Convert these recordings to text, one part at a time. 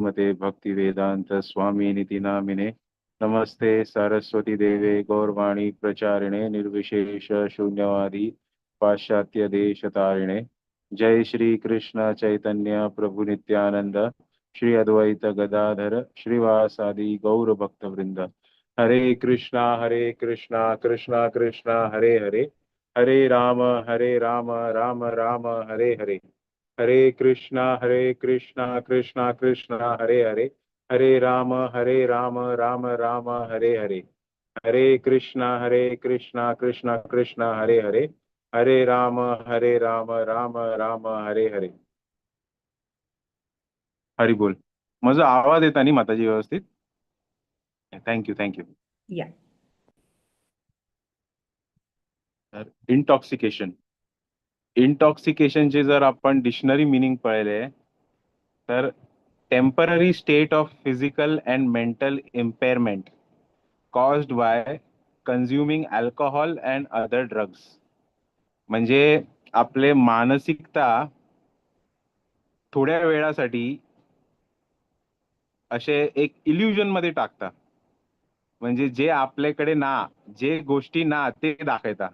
मते भक्ति वेदांत स्वामी निति नामिने नमस्ते सरस्वती देवे गौरवाणी प्रचारिणे निर्विशेष शून्यवादी पाश्चात्य देश तारिणे जय श्री कृष्ण चैतन्य प्रभु नित्यानंद श्री अद्वैत गदाधर श्रीवासादि गौर भक्त वृंद हरे कृष्णा कृष्णा कृष्णा हरे हरे हरे राम राम राम हरे हरे हरे कृष्णा कृष्णा कृष्णा हरे हरे राम राम राम हरे कृष्णा कृष्णा कृष्णा हरे राम राम राम हरे. हरी बोल. माझा आवाज येता नी माताजी व्यवस्थित? Thank you thank you. या इंटॉक्सिकेशन. इंटॉक्सिकेशनचे जर आपण डिक्शनरी मिनिंग पाहिले तर temporary state of physical and mental इम्पेअरमेंट caused by consuming alcohol and other drugs. म्हणजे आपले मानसिकता थोड्या वेळासाठी असे एक इल्युजन मध्ये टाकता. म्हणजे जे आपल्याकडे ना, जे गोष्टी ना ते दाखवता,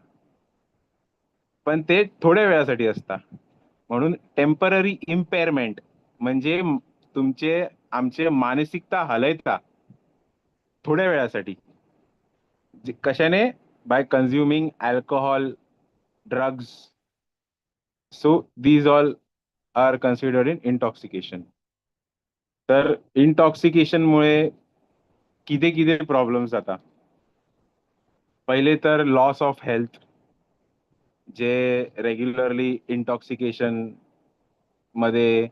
पण ते थोड्या वेळासाठी असतात. म्हणून टेम्पररी इम्पेअरमेंट म्हणजे तुमचे आमचे मानसिकता हलयता थोड्या वेळासाठी. कशाने? By consuming alcohol, drugs. So these all are considered in intoxication. तर इंटॉक्सिकेशनमुळे किती किती प्रॉब्लेम्स जातात. पहिले तर लॉस ऑफ हेल्थ. जे रेग्युलरली इंटॉक्सिकेशन मध्ये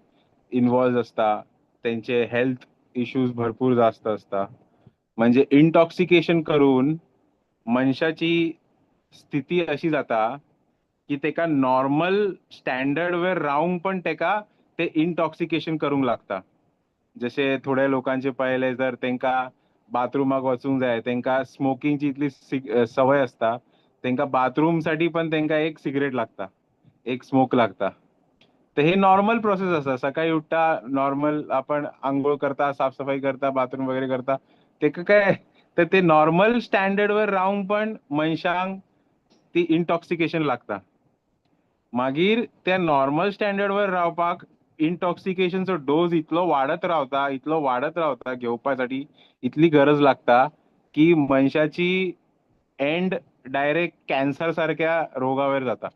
इन्व्हॉल्व असतात त्यांचे हेल्थ इश्यूज भरपूर जास्त असतात. म्हणजे इंटॉक्सिकेशन करून मनशाची स्थिती अशी जाता की तेका नॉर्मल स्टँडर्ड वर राहून पण तेका ते इंटॉक्सिकेशन करूंक लागता. जसे थोड्या लोकांचे पहिले जर त्यांका बाथरूमाक वचूंक जाय, त्यांका स्मोकिंगची इतली सवय असता, त्यांका बाथरूम साठी पण त्यांका एक सिगरेट लागता, एक स्मोक लागता. तर हे नॉर्मल प्रोसेस असता. सकाळी उठता, नॉर्मल आपण आंघोळ करता, साफसफाई करता, बाथरूम वगैरे करता. ते काय तर ते नॉर्मल स्टँडर्ड वर राहून पण मनशांक ती इंटॉक्सिकेशन लागता. मागीर त्या नॉर्मल स्टँडर्ड वर रावपाक इंटॉक्सिकेशनचो डोस इतलो वाढत रावता घेवपासाठी इतली गरज लागता की मनशाची एंड डायरेक्ट कॅन्सर सारख्या रोगावर जाता,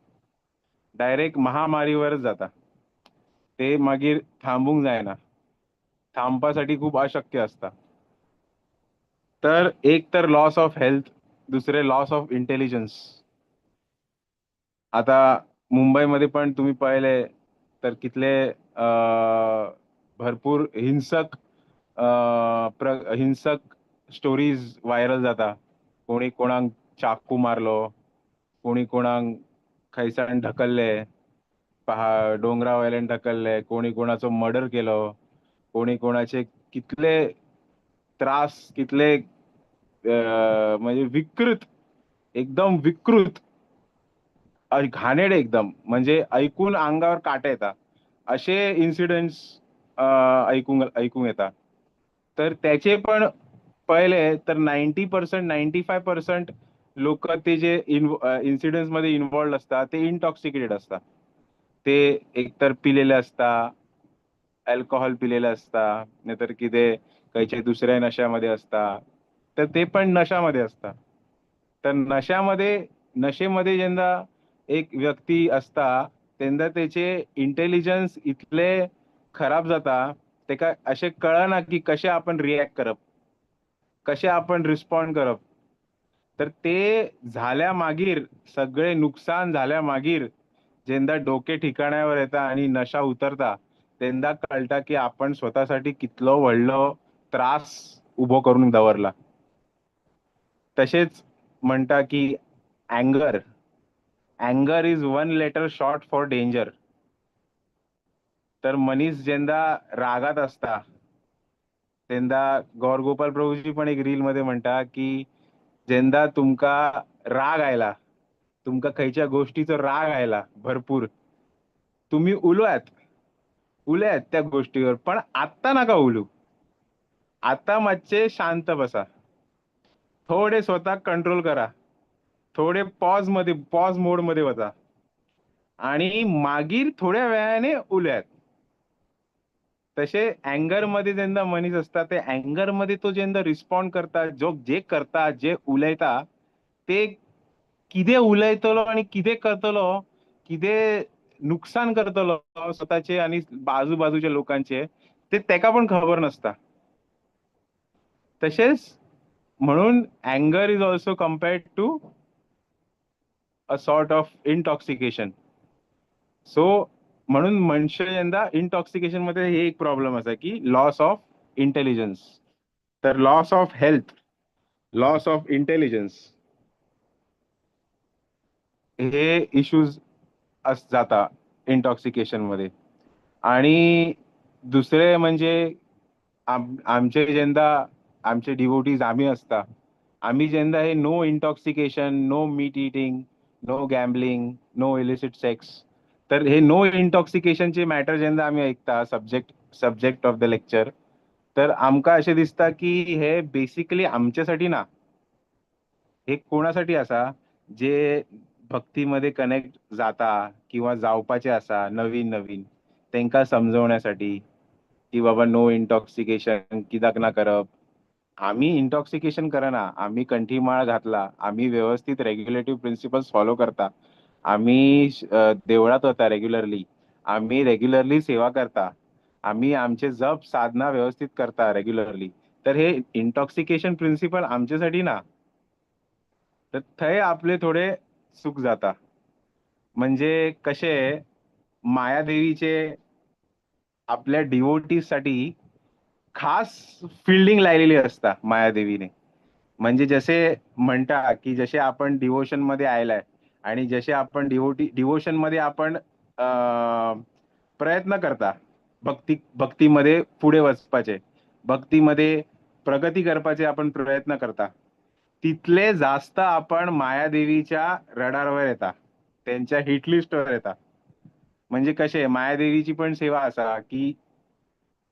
डायरेक्ट महामारीवरच जाता. ते मागीर थांबूंक जायना, थांबपासाठी खूप अशक्य असता. तर एक तर लॉस ऑफ हेल्थ, दुसरे लॉस ऑफ इंटेलिजन्स. आता मुंबईमध्ये पण तुम्ही पाहिले तर कितले भरपूर हिंसक स्टोरीज व्हायरल जाता. कोणी कोणाक चाकू मारलो, कोणी कोणाक खैसाण ढकलले, डोंगरा वयल्यान ढकलले, कोणी कोणाचो मर्डर केलो, कोणी कोणाचे कितले त्रास, कितले म्हणजे विकृत, एकदम विकृत, घाणेरडे एकदम, म्हणजे ऐकून अंगावर काटे येतात असे इन्सिडेंट्स ऐकून येतात. तर त्याचे पण पहिले तर 90% 95% लोक ते जे इन्सिडेंट्स मध्ये इन्व्हॉल्ड असतात ते इंटॉक्सिकेटेड असतात. ते एकतर पिलेले असतात, अल्कोहोल पिलेले असतात, नाहीतर किती काही दुसऱ्या नशामध्ये असतात. तर ते पण नशामध्ये असतात. तर नशेमध्ये जेंदा एक व्यक्ती असता तेंदा त्याचे इंटेलिजन्स इतले खराब जाता, तेका असे कळना की कसे आपण रिॲक्ट करप, कसे आपण रिस्पॉन्ड करप. तर ते झाल्या मागीर, सगळे नुकसान झाल्या मागीर जेंदा डोके ठिकाण्यावर येता आणि नशा उतरता तेंदा कळता की आपण स्वतःसाठी कितलो व्हडलो त्रास उभो करून दवरला. तसेच म्हणता की अँगर is one letter short for danger. तर मनीस जेंदा रागात असता तेंदा गौरगोपाल प्रभूजी पण एक रील मध्ये म्हणता की जेंदा तुमका राग आयला, तुमका खयच्या गोष्टीचा राग आयला भरपूर, तुम्ही उलवात, उलयात त्या गोष्टीवर, पण आत्ता नका उलू. आता मागचे शांत बसा, थोडे स्वतः कंट्रोल करा, थोडे पॉज मोड मध्ये बसा, आणि मागील थोड्या वेळाने उलयात. तसे अँगर मध्ये जेन्ना मनीस असता ते अँगर मध्ये तो जेन्ना रिस्पॉन्ड करता, जे करता, जे उलयता, ते कितें उलयतलो आणि कितें करतलो, कितें नुकसान करतलो स्वतःचे आणि आजूबाजूच्या लोकांचे, ते तेका पण खबर नसता. तसेच म्हणून अँगर is also compared to a sort of intoxication. So म्हणून मनुष्य यंदा इंटॉक्सिकेशन मध्ये हे एक प्रॉब्लेम असा की लॉस ऑफ इंटेलिजन्स. तर loss of health, loss of intelligence, हे इश्यूज जाता इंटॉक्सिकेशन मध्ये. आणि दुसरे म्हणजे आमचे जेन्ना आमचे डिवोटीज आम्ही असता, आम्ही जेन्ना हे no intoxication, no meat eating, no gambling, no illicit sex, तर हे नो इंटॉक्सिकेशनचे मॅटर जेन्ना आम्ही ऐकता सब्जेक्ट ऑफ द लेक्चर, तर आमकां अशें दिसता की हे बेसिकली आमच्यासाठी ना, हे कोणासाठी असा, जे भक्तीमध्ये कनेक्ट जाता किंवा जावपाचे असा नवीन नवीन, तेंका समजवण्यासाठी की बाबा नो इंटॉक्सिकेशन कित्याक ना करप. आम्ही इंटॉक्सिकेशन करना, आम्ही कंठीमाळ घातला, आम्ही व्यवस्थित रेग्युलेटिव्ह प्रिन्सिपल्स फॉलो करता, आम्ही देवळात वता रेग्युलरली, आम्ही रेग्युलरली सेवा करता, आम्ही आमचे जप साधना व्यवस्थित करता रेग्युलरली. तर हे इंटॉक्सिकेशन प्रिन्सिपल आमच्यासाठी ना. तर थंय आपले थोडे चूक जाता. म्हणजे कसे मायादेवीचे आपल्या डिवोटीसाठी खास फिल्डिंग लायलेली असता मायादेवीने. म्हणजे जसे म्हणता की जसे आपण डिवोशन मध्ये आयलाय आणि जसे आपण डिवोशन मध्ये आपण प्रयत्न करता, भक्तीमध्ये पुढे वचपाचे, भक्तीमध्ये प्रगती करपाचे आपण प्रयत्न करता, तिथले जास्त आपण मायादेवीच्या रडारवर येता, त्यांच्या हिट लिस्टवर येता. म्हणजे कसे मायादेवीची पण सेवा असा की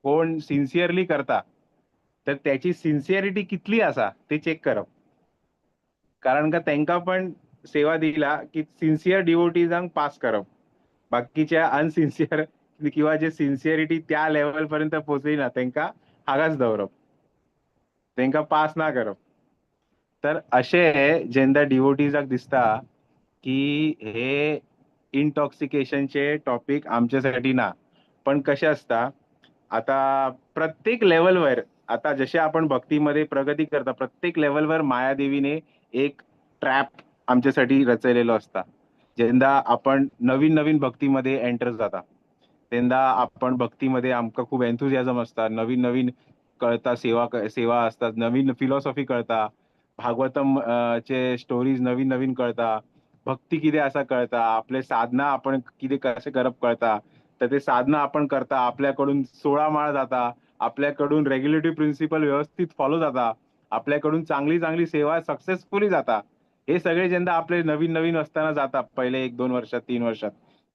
कोण सिन्सिअरली करता, तर त्याची सिन्सिअरिटी कितली असा ते चेक करप. कारण का त्यांना पण सेवा दिला की सिन्सिअर डिवोटीजांक पास करप, बाकीच्या अनसिन्सिअर किंवा जे सिन्सिअरिटी त्या लेवल पर्यंत पोहोचली त्यांना हागाच दवरप, त्यांना पास ना करप. तर असे जेन्ना डिवोटीजाक दिसता की हे इंटॉक्सिकेशनचे टॉपिक आमच्यासाठी ना, पण कसे असता, आता प्रत्येक लेवलवर, आता जसे आपण भक्तीमध्ये प्रगती करता प्रत्येक लेवलवर मायादेवीने एक ट्रॅप आमच्यासाठी रचलेलो असता. जेन्ना आपण नवीन नवीन भक्तीमध्ये एंटर जाता, तेन्ना आपण भक्तीमध्ये आमकां खूप एन्थुझियाझम असता, नवीन नवीन कळता, सेवा असतात, नवीन फिलॉसॉफी कळता, भागवतम चे स्टोरीज नवीन नवीन कळता, भक्ती कितें असा कळता, आपले साधना आपण कितें कसे करप कळता. तर ते साधना आपण करता, आपल्याकडून 16 माळ जाता, आपल्याकडून रेग्युलेटिव्ह प्रिन्सिपल व्यवस्थित फॉलो जाता, आपल्याकडून चांगली चांगली सेवा सक्सेसफुली जाता. हे सगळे जेन्ना आपले नवीन नवीन असताना जाता पहिले 1-2 वर्षात, 3 वर्षात,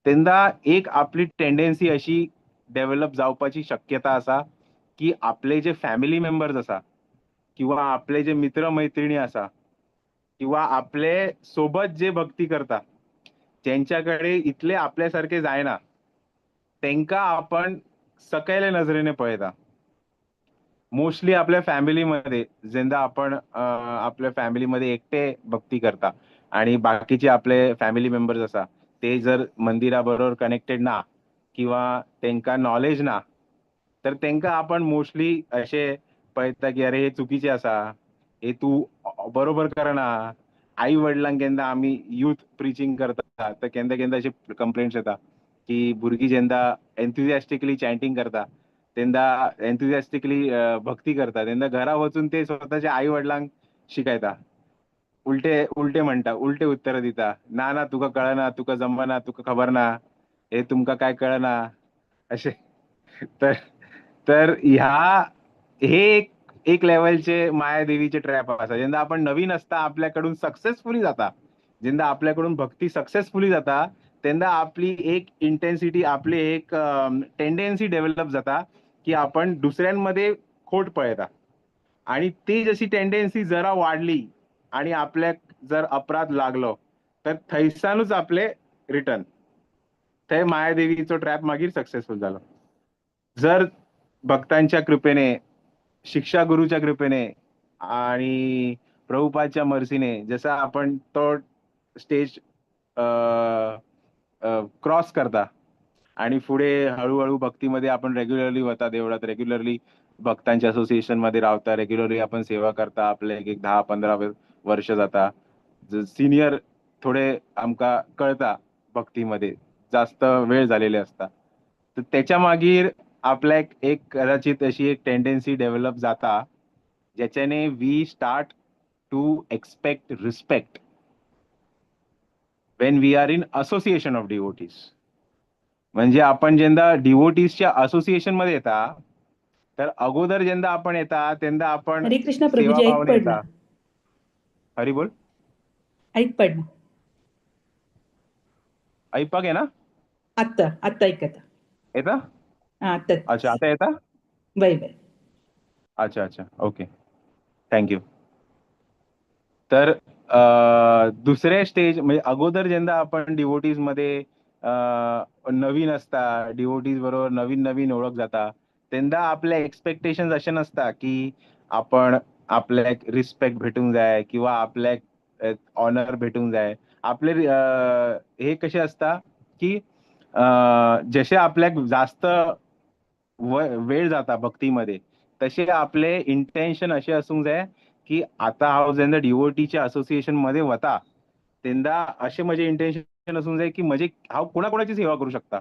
तेन्ना एक आपली टेंडन्सी अशी डेव्हलप जावपाची शक्यता असा की आपले जे फॅमिली मेंबर्स असा किंवा आपले जे मित्र मैत्रिणी असा किंवा आपले सोबत जे भक्ती करता, त्यांच्याकडे इथले आपल्यासारखे जायना, त्यांका आपण सकयल्या नजरेने पळयता. मोस्टली आपल्या फॅमिलीमध्ये जेन्ना आपण आपल्या फॅमिलीमध्ये एकटे भक्ती करता आणि बाकीचे आपले फॅमिली मेंबर्स असा, ते जर मंदिराबरोबर कनेक्टेड ना किंवा त्यांका नॉलेज ना, तर त्यांका आपण मोस्टली असे पळयता की अरे हे चुकीचे असा, हे तू बरोबर करना. आई वडिलांक केन्ना आम्ही युथ प्रिचिंग करता, तर केन्ना केन्ना असे कंप्लेंट्स येता की भुरगीं जेन्ना एन्थुझियास्टिकली चॅन्टिंग करता, तेन्ना एन्थुझियास्टिकली भक्ती करता, तेन्ना घरा वचून ते स्वतःच्या आई वडिलांक शिकयता. उलटे उलटे म्हणता, उलटे उत्तर दिता, ना ना तुका कळना, तुका जमना, तुका खबर ना, हे तुमका काय कळना, असे. तर तर हे एक लेवलचे मायादेवीचे ट्रॅप असा. जेन्ना आपण नवीन असता आपल्याकडून सक्सेसफुली जाता, जेन्ना आपल्याकडून भक्ती सक्सेसफुली जाता, तेन्ना आपली एक इंटेन्सिटी, आपली एक टेंडेन्सी डेव्हलप जाता की आपण दुसऱ्यांमध्ये खोट पळयता, आणि ती जशी टेंडेन्सी जरा वाढली आणि आपल्याक जर अपराध लागलो तर थंयसानूच आपले रिटर्न, थंय मायादेवीचो ट्रॅप मागीर सक्सेसफुल झालो. जर भक्तांच्या कृपेने, शिक्षा गुरुच्या कृपेने आणि प्रभुपादच्या मर्सीने जसा आपण तो स्टेज क्रॉस करता आणि पुढे हळूहळू भक्तीमध्ये आपण रेग्युलरली वता, देवळात रेग्युलरली भक्तांच्या असोसिएशन मध्ये रावता, रेग्युलरली आपण सेवा करता, आपले एक 10-15 वर्ष जाता. सिनियर थोडे आमका कळता भक्तीमध्ये, जास्त वेळ झालेले असता, तर त्याच्या मागीर आपल्याक एक कदाचित अशी एक टेंडेन्सी डेव्हलप जाता ज्याच्याने we start to expect respect when we are in association of devotees. म्हणजे आपण जेंदा डिवोटीजच्या असोसिएशन मध्ये येता, तर अगोदर जेंदा आपण येता तेंदा आपण हरे कृष्ण सेवा प्रभुजी, ऐक भावने पडना. येता. हरी बोल. ऐक पडना. ऐकपाक आहे ना? आत्ता आत्ता ऐक आता. येता? आता. अच्छा, आता येता? Bye bye. अच्छा अच्छा, ओके, थँक्यू. तर दुसरे स्टेज म्हणजे अगोदर जेंदा आपण डिवोटीज मध्ये नवीन असता, डिवोटीज बरोबर नवीन नवीन ओळख जाता, तेंदा आपले एक्सपेक्टेशन असे नसता की आपण आपल्याक रिस्पेक्ट भेटूंक जाय किंवा आपल्याक ऑनर भेटूंक जाय. आपले हे कसे असता की जसे आपल्याक जास्त वेळ जाता भक्तीमध्ये, तसे आपले इंटेन्शन असे असूंक जाय की आता हांव जेन्ना डिवोटीच्या असोसिएशन मध्ये वता तेन्ना असे म्हजे इंटेन्शन असूंक जाय की म्हजे हांव कोणाकोणाची सेवा करू शकता,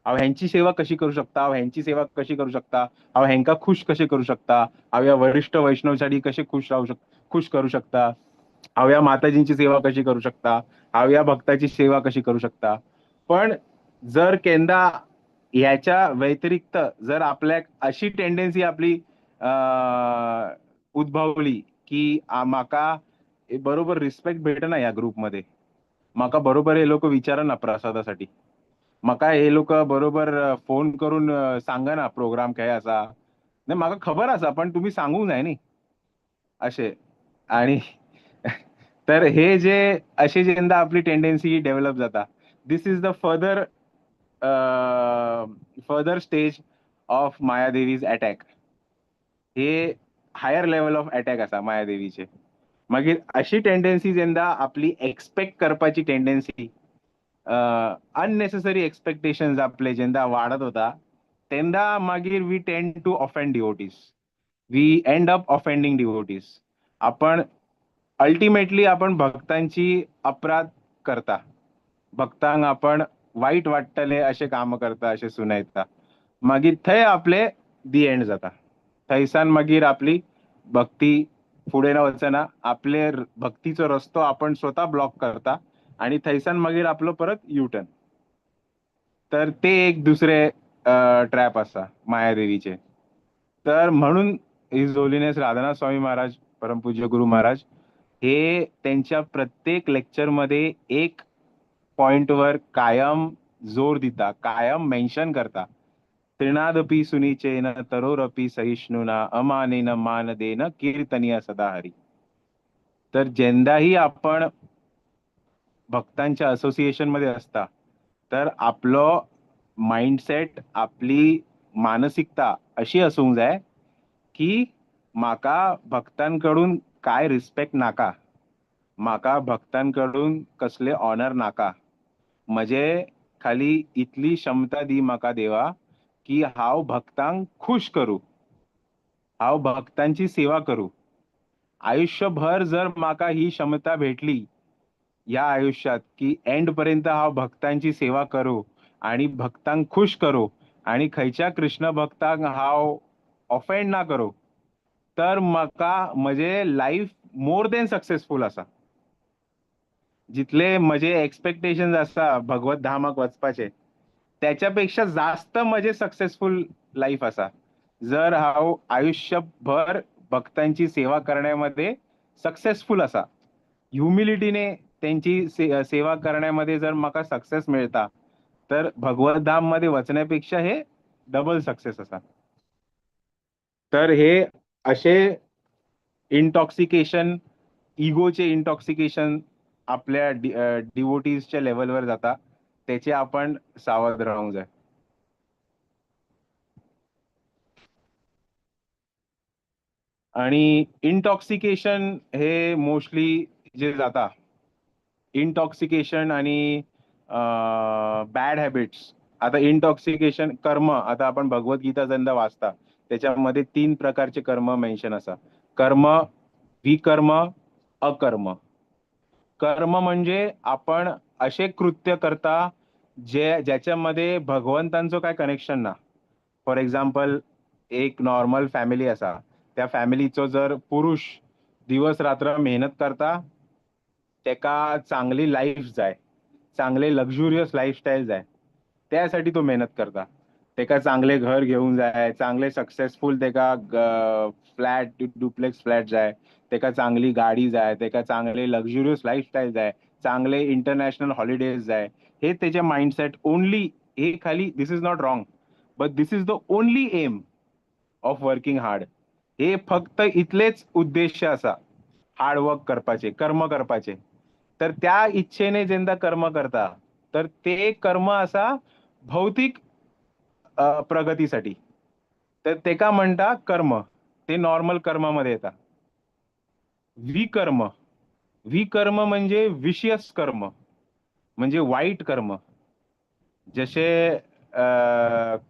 हांव ह्यांची सेवा कशी करू शकता, हांव ह्यांची सेवा कशी करू शकता, हांव ह्यांका खुश कशे करू शकता, हांव या वरिष्ठ वैष्णवसाठी कसे खुश करू शकता, हांव या माताजींची सेवा कशी करू शकता, हांव या भक्ताची सेवा कशी करू शकता. पण जर केन्ना ह्याच्या व्यतिरिक्त जर आपल्याक अशी टेंडेन्सी आपली उद्भवली की म्हाका बरोबर रिस्पेक्ट भेटना या ग्रुपमध्ये, म्हाका बरोबर हे लोक विचारना प्रसादासाठी, म्हाका हे लोक बरोबर फोन करून सांगना प्रोग्राम काय असा, नाही म्हाका खबर असा पण तुम्ही सांगूंक जाय न्ही असे. आणि तर हे जे अशी जेन्ना आपली टेंडेन्सी डेव्हलप जाता, this is the further stage of Mayadevi's attack. हे हायर लेवल ऑफ अटॅक असा मायादेवीचे. मागीर अशी टेंडेन्सी जेन्ना आपली एक्सपेक्ट करपाची टेंडेन्सी, अननेसेसरी एक्सपेक्टेशन्स आपले जेन्ना वाढत होता, तेन्ना मागीर we tend to offend devotees, we end up offending devotees. आपण अल्टिमेटली आपण भक्तांची अपराध करता, भक्तांक आपण वाईट वाटतले असे काम करता असे सुनयता, मागीर थंय आपले दी एंड जाता. थंयसान मागीर आपली भक्ती फुडें वचना, आपले भक्तीचो रस्तो आपण स्वतः ब्लॉक करता आणि थंयसान मागीर आपलो परत यू टर्न. तर ते एक दुसरे ट्रॅप आसा मायादेवीचे. तर म्हणून हिज होलीनेस राधानाथ स्वामी महाराज, परमपूज्य गुरु महाराज, हे त्यांच्या प्रत्येक लेक्चरमध्ये एक पॉइंटवर कायम जोर दिता, कायम मेन्शन करता. त्रिनादपि सुनिचेन तरोरपि सहिष्णुना अमानेन मानदेन कीर्तनीय सदा हरी. तर जेंदाही आपण भक्तांच्या असोसिएशन मध्ये असता, तर आपलो माइंडसेट, आपली मानसिकता अशी असूंक जाय की म्हाका भक्तांकडून काय रिस्पेक्ट नाका, म्हाका भक्तांकडून कसले ऑनर नाका, म्हजे खाली इतली क्षमता दी म्हाका देवा की हांव भक्तांक खुश करू, हांव भक्तांची सेवा करू. आयुष्यभर जर म्हाका ही क्षमता भेटली या आयुष्यात की एंड पर्यंत हांव भक्तांची सेवा करू आणि भक्तांक खुश करू आणि खंयच्या कृष्ण भक्तांक हांव ऑफेंड ना करू, तर म्हाका म्हजे लाईफ मोर देन सक्सेसफुल आसा. जितले म्हजे एक्सपेक्टेशन आसा भगवत धामाक वचपाचे, त्याच्यापेक्षा जास्त म्हजे सक्सेसफुल लाईफ आसा जर हांव आयुष्यभर भक्तांची सेवा करण्यामध्ये सक्सेसफुल आसा. ह्युमिलिटीने त्यांची सेवा करण्यामध्ये जर म्हाका सक्सेस मिळता तर भगवत धाम मध्ये वचण्यापेक्षा हे डबल सक्सेस असा. तर हे असे इंटॉक्सिकेशन, इगोचे इंटॉक्सिकेशन आपल्या डिवोटीजच्या लेवलवर जाता, त्याचे आपण सावध राहूंक जाय. आणि इंटॉक्सिकेशन हे मोस्टली जे जाता, इंटॉक्सिकेशन आणि बॅड हॅबिट्स. आता इंटॉक्सिकेशन कर्म, आता आपण भगवद्गीता जेन्ना वाचता त्याच्यामध्ये 3 प्रकारचे कर्म मेन्शन असा. कर्म, विकर्म, अकर्म. कर्म म्हणजे आपण असे कृत्य करता ज्याच्यामध्ये भगवंतांचं काय कनेक्शन ना. फॉर एक्झाम्पल, एक नॉर्मल फॅमिली असा, त्या फॅमिलीचो जर पुरुष दिवस रात्र मेहनत करता, त्याका चांगली लाईफ जाय, चांगले लक्झुरियस लाईफस्टाईल जाय, त्यासाठी तो मेहनत करता. त्याका चांगले घर घेऊन जाय, चांगले सक्सेसफुल त्याका फ्लॅट, डुप्लेक्स फ्लॅट जाय, त्याका चांगली गाडी जाय, त्याका चांगले लक्झुरियस लाईफस्टाईल जाय, चांगले इंटरनॅशनल हॉलिडेज जाय. हे त्याचे माइंडसेट ओनली. हे खाली, this is not wrong, but this is the only aim of working hard. हे फक्त इतलेच उद्देश असा हार्डवर्क करपाचे, कर्म करपाचे. तर त्या इच्छेने जेंदा कर्म करता तर ते कर्म असा भौतिक प्रगतीसाठी. तर तेका म्हणता कर्म. ते नॉर्मल कर्मामध्ये येतात. विकर्म, विकर्म म्हणजे विशियस कर्म, म्हणजे वाईट कर्म. जसे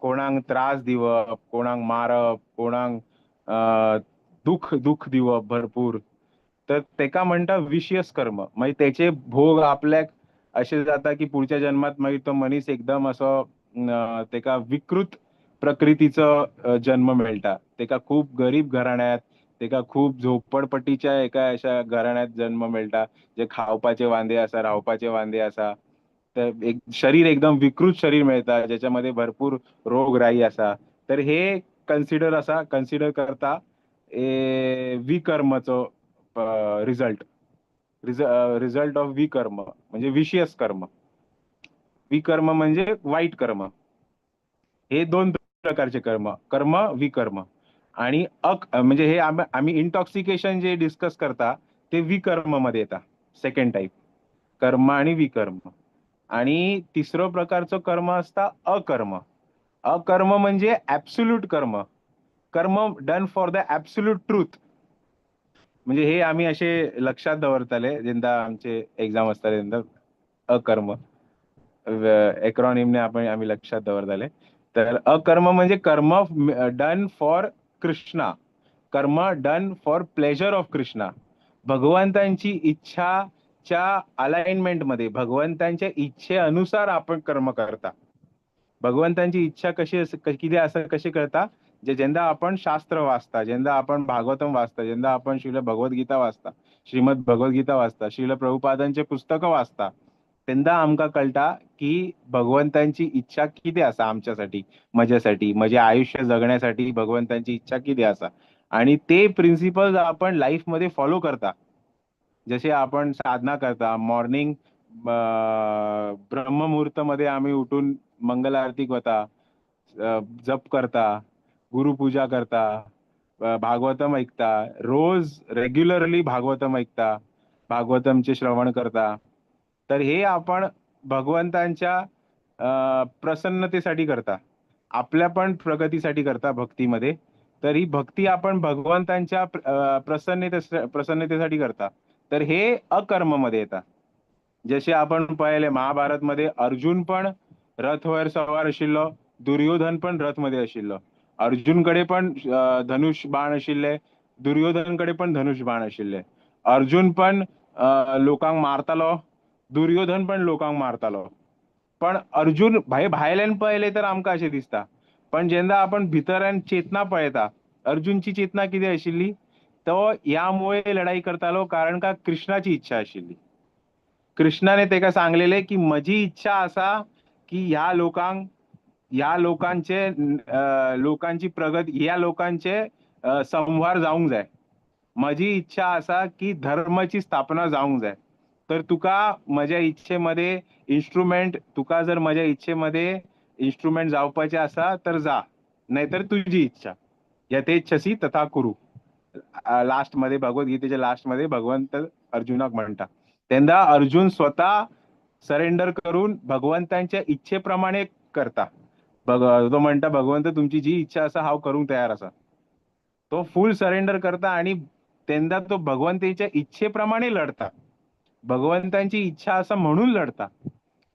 कोणाक त्रास दिवप, कोणाक मारप, कोणाक दुःख दुःख दिवप भरपूर, तर तेका म्हणता विशियस कर्म. म्हणजे त्याचे भोग आपल्याक असे जाता की पुढच्या जन्मात मागीर तो मनीस एकदम असो तेका विकृत प्रकृतीचो जन्म मेळटा. तेका खूप गरीब घराण्यात, तेका खूप झोपडपट्टीच्या एका अशा घराण्यात जन्म मेळटा, जे खावपाचे वांदे असा, रावपाचे वांदे असा. तर एक शरीर एकदम विकृत शरीर मिळता, ज्याच्यामध्ये भरपूर रोगराई असा. तर हे कन्सिडर करता विकर्मचो रिझल्ट. रिझल्ट ऑफ विकर्म म्हणजे विशियस कर्म. विकर्म म्हणजे वाईट कर्म. हे 2 प्रकारचे कर्म, कर्म, विकर्म. आणि म्हणजे हे आम्ही इंटॉक्सिकेशन जे डिस्कस करता ते विकर्म मध्ये येतात. सेकंड टाईप कर्म आणि विकर्म. आणि तिसरो प्रकारचं कर्म असता अकर्म. अकर्म म्हणजे ऍब्सोल्यूट कर्म, कर्म done for the absolute truth. म्हणजे हे आम्ही असे लक्षात दवरताले जेन्ना आमचे एक्झाम असताले तेन्ना. अकर्म एक्रोनिमने आम्ही लक्षात दवरताले. तर अकर्म म्हणजे कर्म done for Krishna, karma done for pleasure of Krishna. भगवंतांची इच्छाच्या अलाइनमेंट मध्ये, भगवंतांच्या इच्छेनुसार आपण कर्म करता. भगवंतांची इच्छा किती असं कशी करता, जेन्ना आपण शास्त्र वाचता, जेन्ना आपण भागवतम वाचता, जेन्ना आपण श्रील भगवद्गीता वाचता, श्रीमद भगवद्गीता वाचता, श्रील प्रभुपादांचे पुस्तकं वाचता, तेन्ना आमकां कळटा की भगवंतांची इच्छा किती असा आमच्यासाठी, माझ्यासाठी, माझे आयुष्य जगण्यासाठी भगवंतांची इच्छा किती असा. आणि ते प्रिन्सिपल्स आपण लाईफ मध्ये फॉलो करता. जसे आपण साधना करता, मॉर्निंग ब्रह्ममुहूर्त मध्ये आम्ही उठून मंगल आरती वता, जप करता, गुरुपूजा करता, भागवतम ऐकता, रोज रेग्युलरली भागवतम ऐकता, भागवतमचे श्रवण करता. तर हे आपण भगवंतांच्या प्रसन्नतेसाठी करता, आपल्या पण प्रगतीसाठी करता भक्तीमध्ये. तर ही भक्ती आपण भगवंतांच्या प्रसन्नतेसाठी करता. तर हे अकर्म मध्ये येतात. जसे आपण पाहिले महाभारत मध्ये अर्जुन पण रथवर सवार आशिल्लो, दुर्योधन पण रथ मध्ये आशिल्लो. अर्जुनकडे पण धनुष बाण आशिल्ले, दुर्योधनकडे पण धनुष बाण आशिल्ले. अर्जुन पण लोकांक मारतालो, दुर्योधन पण लोकांक मारतालो. पण अर्जुन भायल्यान पळयले तर आमकां अशें दिसता, पण जेन्ना आपण भितऱ्यान चेतना पळयता, अर्जुनची चेतना कितें आशिल्ली, तो यामुळे लढाई करतालो कारण का कृष्णाची इच्छा आशिल्ली. कृष्णाने तेका सांगलेले की म्हजी इच्छा असा की ह्या लोकांचे लोकांची प्रगती, ह्या लोकांचे संहार जावंक जाय. माझी इच्छा असा की धर्माची स्थापना जावंक जाय. तर तुका म्हज्या इच्छेमध्ये तुका जर म्हज्या इच्छेमध्ये इन्स्ट्रुमेंट जावपाचे आसा तर जा, नाहीतर तुझी इच्छा. यथेच्छसी तथा कुरु. लास्ट मध्ये भगवद्गीतेच्या लास्ट मध्ये भगवंत अर्जुनाक म्हणता. तेन्ना अर्जुन स्वतः सरेंडर करून भगवंतांच्या इच्छेप्रमाणे करता. तो म्हणता भगवंत तुमची जी इच्छा असा हांव करूंक तयार असा. तो फुल सरेंडर करता आणि तेन्ना तो भगवंताच्या इच्छेप्रमाणे लढता. भगवंतांची इच्छा असा म्हणून लढता.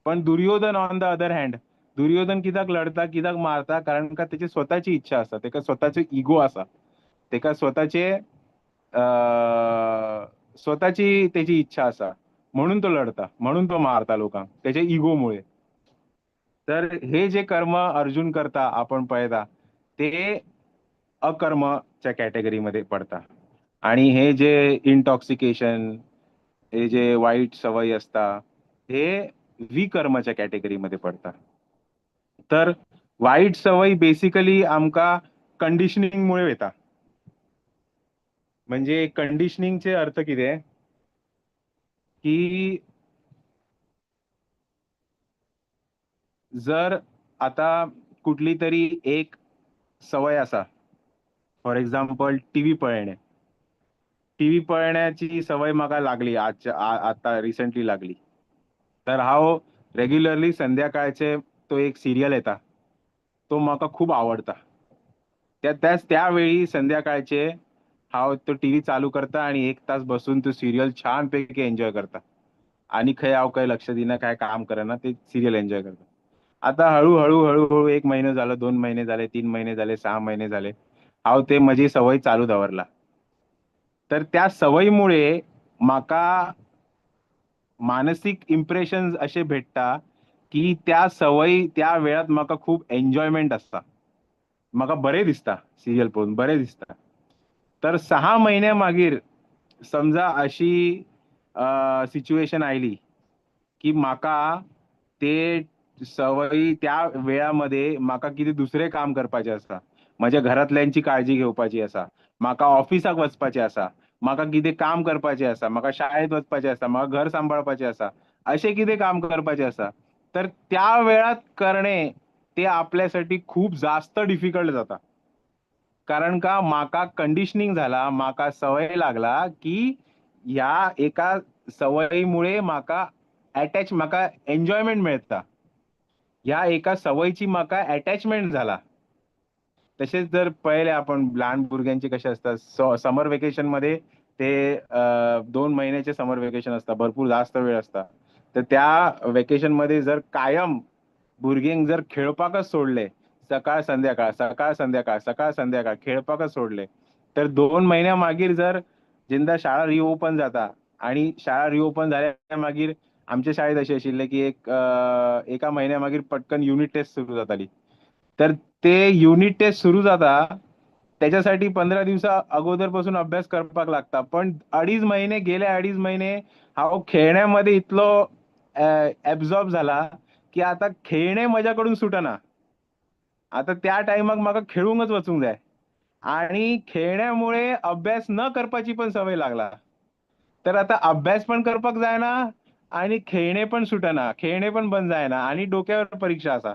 पण Duryodhana on the other hand, Duryodhana कित्याक लढता, कित्याक मारता, कारण का त्याची स्वतःची इच्छा असा, तेका स्वतःचे इगो असा, तेका स्वतःची त्याची इच्छा असा, म्हणून तो लढता, म्हणून तो मारता लोकांक त्याच्या इगोमुळे. तर हे जे कर्म अर्जुन करता आपण पळयता ते अकर्मच्या कॅटेगरीमध्ये पडता. आणि हे जे इंटॉक्सिकेशन, हे जे वाईट सवयी असता हे विकर्मच्या कॅटेगरीमध्ये पडता. तर वाईट सवयी बेसिकली आमका कंडिशनिंगमुळे येता. म्हणजे कंडिशनिंगचे अर्थ कितें की जर आता कुठली तरी एक सवय असा, फॉर एक्झाम्पल टीव्ही पळणे. टीव्ही पळण्याची सवय म्हाका लागली आता रिसेंटली लागली. तर हांव रेग्युलरली संध्याकाळचे तो एक सिरियल येता तो म्हाका खूप आवडता. त्यावेळी संध्याकाळचे हांव तो टीव्ही चालू करता आणि 1 तास बसून तो सिरियल छानपैकी एन्जॉय करता. आणि खंय हांव काय लक्ष दिना, काय काम करना, ते सिरियल एन्जॉय करता. आता हळूहळू हळूहळू 1 महिना झाला, 2 महिने झाले, 3 महिने झाले, 6 महिने झाले, हांव ते म्हजी सवय चालू दवरला. तर त्या सवयीमुळे म्हाका मानसिक इम्प्रेशन असे भेटता की त्या सवयी त्या वेळात म्हाका खूप एन्जॉयमेंट असता, म्हाका बरें दिसता सिरियल पळोवन, बरें दिसता. तर 6 महिन्या मागीर समजा अशी सिच्युएशन आयली की म्हाका ते सवयी त्या वेळामध्ये म्हाका कितें दुसरें काम करपाचें आसा, म्हज्या घरातल्यांची काळजी घेवपाची आसा, म्हाका ऑफिसाक वचपाचें आसा, म्हाका कितें काम करपाचें आसा, म्हाका शाळेत वचपाचें आसा, म्हाका घर सांबाळपाचें आसा, अशें कितें काम करपाचें आसा, तर त्या वेळात करणे ते आपल्यासाठी खूप जास्त डिफिकल्ट जाता. कारण का म्हाका कंडिशनिंग झाला, म्हाका सवय लागला की ह्या एका सवयीमुळे म्हाका एन्जॉयमेंट मिळता. ह्या एका सवयीची म्हाका अटॅचमेंट झाला. तसेच जर पळयले आपण लहान भुरग्यांचे कसे असतात, समर वेकेशन मध्ये ते 2 महिन्याचे समर वेकेशन असता, भरपूर जास्त वेळ असता. तर त्या वेकेशन मध्ये जर कायम भुरग्यांक जर खेळपाकच सोडले, सकाळ संध्याकाळ, सकाळ संध्याकाळ, सकाळ संध्याकाळ खेळपाकच सोडले, तर 2 महिन्या मागीर जर जेन्ना शाळा रिओपन जाता आणि शाळा रिओपन जाल्या मागीर आमच्या शाळेत अशें आशिल्लें की 1 महिन्या मागीर पटकन युनिट टेस्ट सुरू जाताली. तर ते युनिट टेस्ट सुरू जाता त्याच्यासाठी 15 दिवसा अगोदरपासून अभ्यास करपाक लागता. पण 2.5 महिने गेले, 2.5 महिने हांव खेळण्यामध्ये इतलो ऍब्झॉर्ब झाला की आता खेळणे माझ्याकडून सुटना. आता त्या टायमाक म्हाका खेळूंकच वचूंक जाय आणि खेळण्यामुळे अभ्यास न करपाची पण सवय लागला. तर आता अभ्यास पण करपाक जायना आणि खेळणे पण सुटना, खेळणे पण बंद जायना आणि डोक्यावर परीक्षा असा.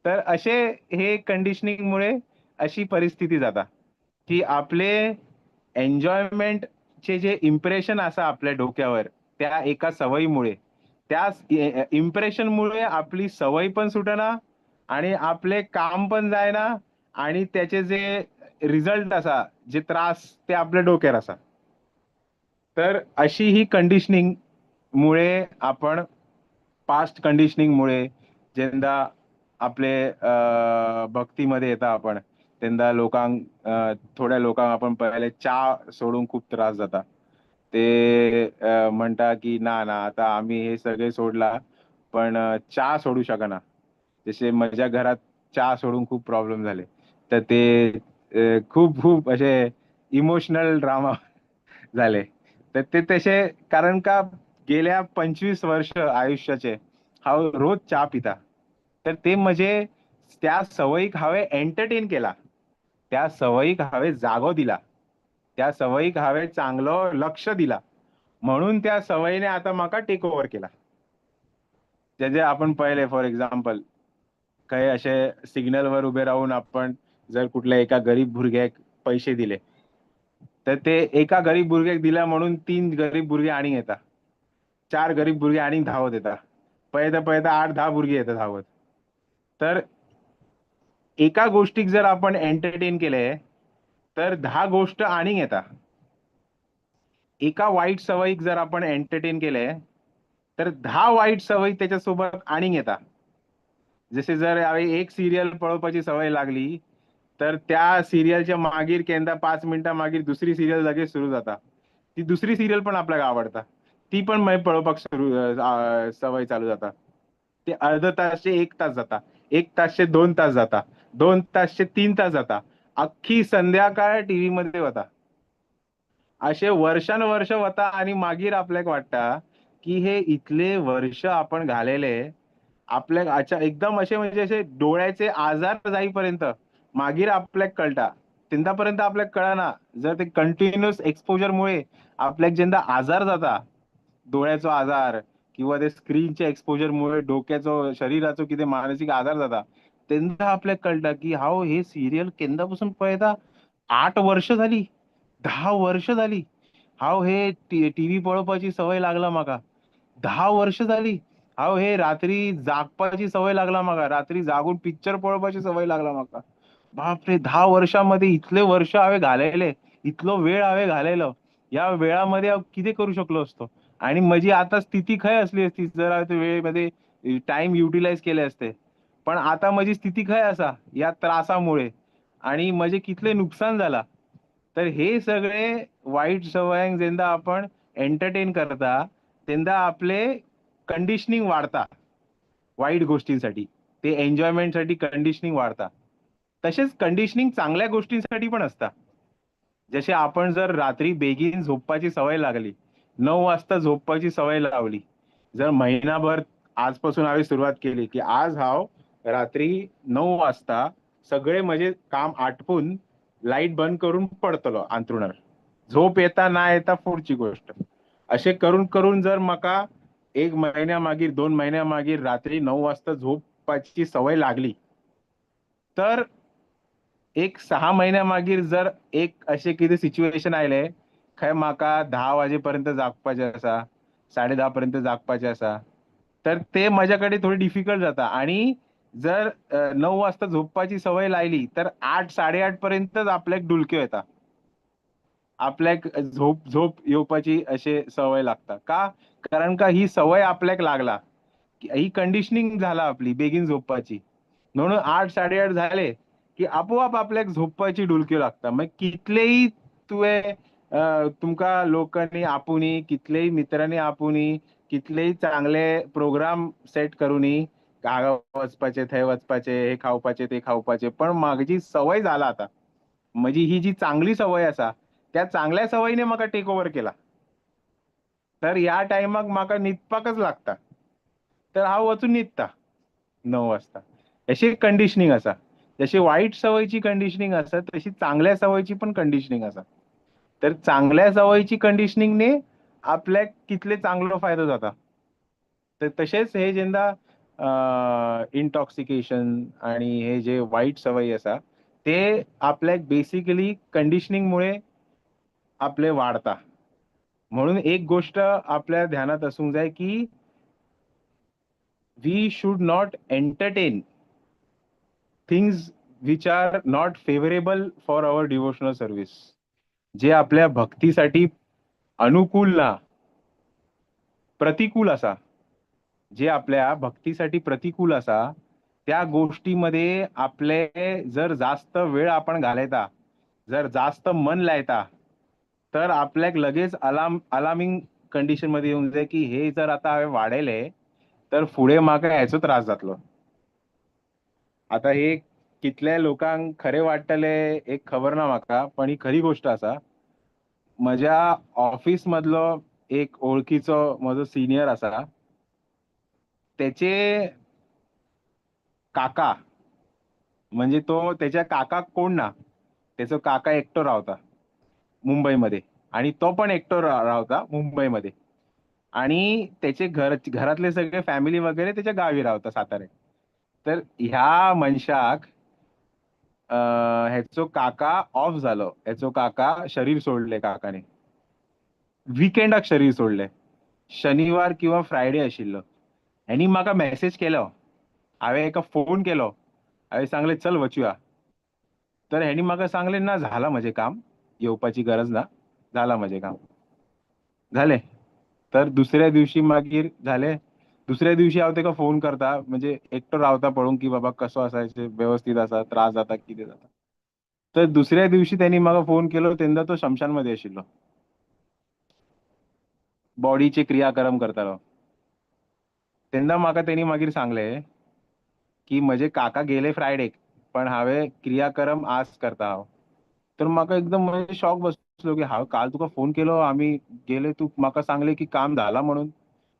तर असे हे कंडिशनिंगमुळे अशी परिस्थिती जाता की आपले एन्जॉयमेंटचे जे इम्प्रेशन असा आपल्या डोक्यावर त्या एका सवयीमुळे, त्या इम्प्रेशनमुळे आपली सवय पण सुटना आणि आपले काम पण जायना आणि त्याचे जे रिझल्ट असा, जे त्रास ते आपल्या डोक्यार असा. तर अशी ही कंडिशनिंग मुळे आपण पास्ट कंडिशनिंगमुळे जेन्ना आपले भक्तीमध्ये येता आपण तेन्ना थोड्या लोकांक आपण पळयले च्या सोडूंक खूप त्रास जाता. ते म्हणटा की ना ना आता आम्ही हे सगळे सोडला पण च्या सोडू शकना. जसे माझ्या घरात च्या सोडून खूप प्रॉब्लेम झाले. तर ते खूप खूप असे इमोशनल ड्रामा झाले. तर ते तसे कारण का गेल्या 25 वर्ष आयुष्याचे हांव रोज च्या पिता. तर ते म्हणजे त्या सवयीक हांवें एंटरटेन केला. त्या सवयीक हांवें जागो दिला. त्या सवयीक हांवें चांगलो लक्ष दिला. म्हणून त्या सवयीने आता म्हाका टेक ओव्हर केला. जे आपण पहिले फॉर एक्झाम्पल काही असे सिग्नलवर उभे राहून आपण जर कुठल्या एका गरीब भुरग्याक पैसे दिले, तर ते एका गरीब भुरग्याक दिला म्हणून 3 गरीब भुरगे आणि येतात, 4 गरीब भुरगे आणि धावत येतात, पळयता पळयता 8-10 भुरगे येतात धावत. तर एका गोष्टीक जर आपण एंटरटेन केले तर 10 गोष्ट आणि येतात. एका वाईट सवयीक जर आपण एंटरटेन केले तर 10 वाईट सवयी त्याच्यासोबत आणि येतात. जसे जर एक सिरियल पळोवपाची सवय लागली तर त्या सिरियलच्या मागीर केन्ना 5 मिनिटां मागीर दुसरी सिरियल लगेच सुरू जाता. ती दुसरी सिरियल पण आपल्याला आवडता, ती पण मागीर पळोवपाक सवय चालू जाता. ते अर्ध तासचे 1 तास जाता, 1 तासचे 2 तास जाता, 2 तासचे 3 तास जाता, अख्खी संध्याकाळ टीव्ही मध्ये वता. असे वर्षानुवर्ष वता आणि मागीर आपल्याक वाटता की हे इतले वर्ष आपण घालेले आपल्याक एकदम असे म्हणजे असे डोळ्याचे आजार जाईपर्यंत मागीर आपल्याक कळटा. तेंदापर्यंत आपल्याक कळना. जर ते कंटिन्युअस एक्सपोजरमुळे आपल्याक जेन्ना आजार जाता, डोळ्याचो आजार किंवा ते स्क्रीनच्या एक्सपोजरमुळे डोक्याचो शरीराचो कितें मानसीक आजार जाता, तेन्ना आपल्याक कळटा की हांव हे सिरियल केन्नापासून पळयता. 8 वर्ष झाली, 10 वर्ष झाली. हांव हे टीव्ही पळोवपाची सवय लागला म्हाका. 10 वर्ष झाली. हांव हे रात्री जागपाची सवय लागला म्हाका. रात्री जागून पिक्चर पळोवपाची सवय लागला म्हाका. बापरे! 10 वर्षामध्ये इतले वर्ष हांवें घालयले, इतलो वेळ हांवें घालयलो. या वेळामध्ये हांव कितें करू शकलो असतो? आणि म्हजी आता स्थिती खंय असली असती जर हांवें ते वेळेमध्ये टाईम युटिलाइज केले असते. पण आता म्हजी स्थिती खंय आसा या त्रासामुळे आणि म्हजें कितलें नुकसान जाला. तर हे सगळे वाईट सवयांक जेन्ना आपण एंटरटेन करता, तेन्ना आपले कंडिशनिंग वाढता वाईट गोष्टींसाठी. ते एन्जॉयमेंटसाठी कंडिशनिंग वाढता. तसेच कंडिशनिंग चांगल्या गोष्टींसाठी पण असता. जसे आपण जर रात्री बेगीन झोपपाची सवय लागली, 9 वाजता झोपपाची सवय लावली. जर महिनाभर आजपासून हांवें सुरुवात केली, की आज हांव रात्री 9 वाजता सगळे म्हजे काम आटपून लाईट बंद करून पडतलो अंथरुणार. झोप येता ना येता पुढची गोष्ट. असे करून करून जर म्हाका 1 महिन्या मागीर 2 महिन्या मागीर रात्री 9 वाजता झोपपाची सवय लागली, तर एक 6 महिन्या मागीर जर एक असे कितें सिच्युएशन आयले, खंय म्हाका 10 वाजेपर्यंत जागपाचें आसा, 10:30 पर्यंत जागपाचें आसा, तर ते म्हज्याकडे थोडी डिफिकल्ट जाता आणि जर 9 वाजता झोपपाची सवय लायली, तर 8-8:30 पर्यंतच आपल्याक डुलक्यो येता. आपल्याक झोप झोप येवपाची अशी सवय लागता. का? कारण का ही सवय आपल्याक लागला. ही कंडिशनिंग झाला आपली बेगीन झोपपाची. म्हणून 8-8:30 झाले, की आपोआप आपल्याक झोपपाची डुलक्यो लागता. मग कितलेही तुवें तुमकां लोकांनी आपुनी, कितलेही मित्रांनी आपुनी, कितलेही चांगले प्रोग्राम सेट करुनी, हांगा वचपाचें, थंय वचपाचें, हे खावपाचें, ते खावपाचें, पण म्हाजी सवय जाला आतां. म्हजी ही जी चांगली सवय आसा, त्या चांगल्या सवयीने म्हाका टेक ओव्हर केला. तर ह्या टायमाक म्हाका न्हिदपाकच लागता. तर हांव वचून न्हिदता 9 वाजता. अशी कंडिशनिंग आसा. जशी वाईट सवयीची कंडिशनिंग आसा, तशी चांगल्या सवयीची पण कंडिशनिंग आसा. तर चांगल्या सवयीची कंडिशनिंगने आपल्याक कितले चांगलो फायदो जाता. तर तशेंच हे जेन्ना इंटॉक्सिकेशन आणि हे जे वाईट सवयी आसा, ते आपल्याक बेसिकली कंडिशनिंगमुळे आपले वाढता. म्हणून एक गोष्ट आपल्या ध्यानात असूंक जाय, की we should not entertain things which are not favorable for our devotional service. जे आपल्या भक्तीसाठी अनुकूल ना, प्रतिकूल असा, जे आपल्या भक्तीसाठी प्रतिकूल असा, त्या गोष्टीमध्ये आपले जर जास्त वेळ आपण घालयता, जर जास्त मन लायता, तर आपल्याक लगेच अलार्मिंग कंडिशन मध्ये येऊंक जाय, की हे जर आता हांवें वाडयले, तर फुडें म्हाका हेचो त्रास जातलो. आता हे कितल्या लोकांक खरे वाटतले एक खबर ना म्हाका, पण ही खरी गोष्ट आसा. म्हज्या ऑफिस मधलो एक ओळखीचो म्हजो सिनियर आसा. त्याचे काका म्हणजे त्याच्या काकाक कोण ना. त्याचो काका एकटो रावता मुंबईमध्ये आणि तो पण एकटो राहता मुंबईमध्ये. आणि त्याचे घरातले सगळे फॅमिली वगैरे त्याच्या गावी राहता सातारे. तर ह्या मनशाक ह्याचो काका ऑफ झालो, ह्याचो काका शरीर सोडले काकाने. विकेंडाक शरीर सोडले, शनिवार किंवा फ्रायडे आशिल्लो. ह्यांनी म्हाका मेसेज केलो, हांवें एका फोन केलो, हांवें सांगलें चल वचुया. तर ह्यांनी म्हाका सांगलें ना झालं म्हजें काम, येवपाची गरज ना, झालं म्हजें काम. झाले. तर दुसऱ्या दिवशी मागीर झाले. दुसऱ्या दिवशी हांव तेका फोन करता, म्हणजे एकटो रावता पळोवन की बाबा कसो आसा, व्यवस्थित आसा, त्रास जाता कितें जाता. तर दुसऱ्या दिवशी त्यांनी म्हाका फोन केलो, तेन्ना तो शमशानमध्ये आशिल्लो, बॉडीचे क्रियाक्रम करतालो. तेन्ना म्हाका तेणी मागीर सांगलें की म्हजे काका गेले फ्रायडेक, पण हांवें क्रियाक्रम आज करता हांव. तर म्हाका एकदम म्हणजे शॉक बसलो की हांव काल तुका फोन केलो, आम्ही गेले, तू म्हाका सांगले की काम झाला म्हणून,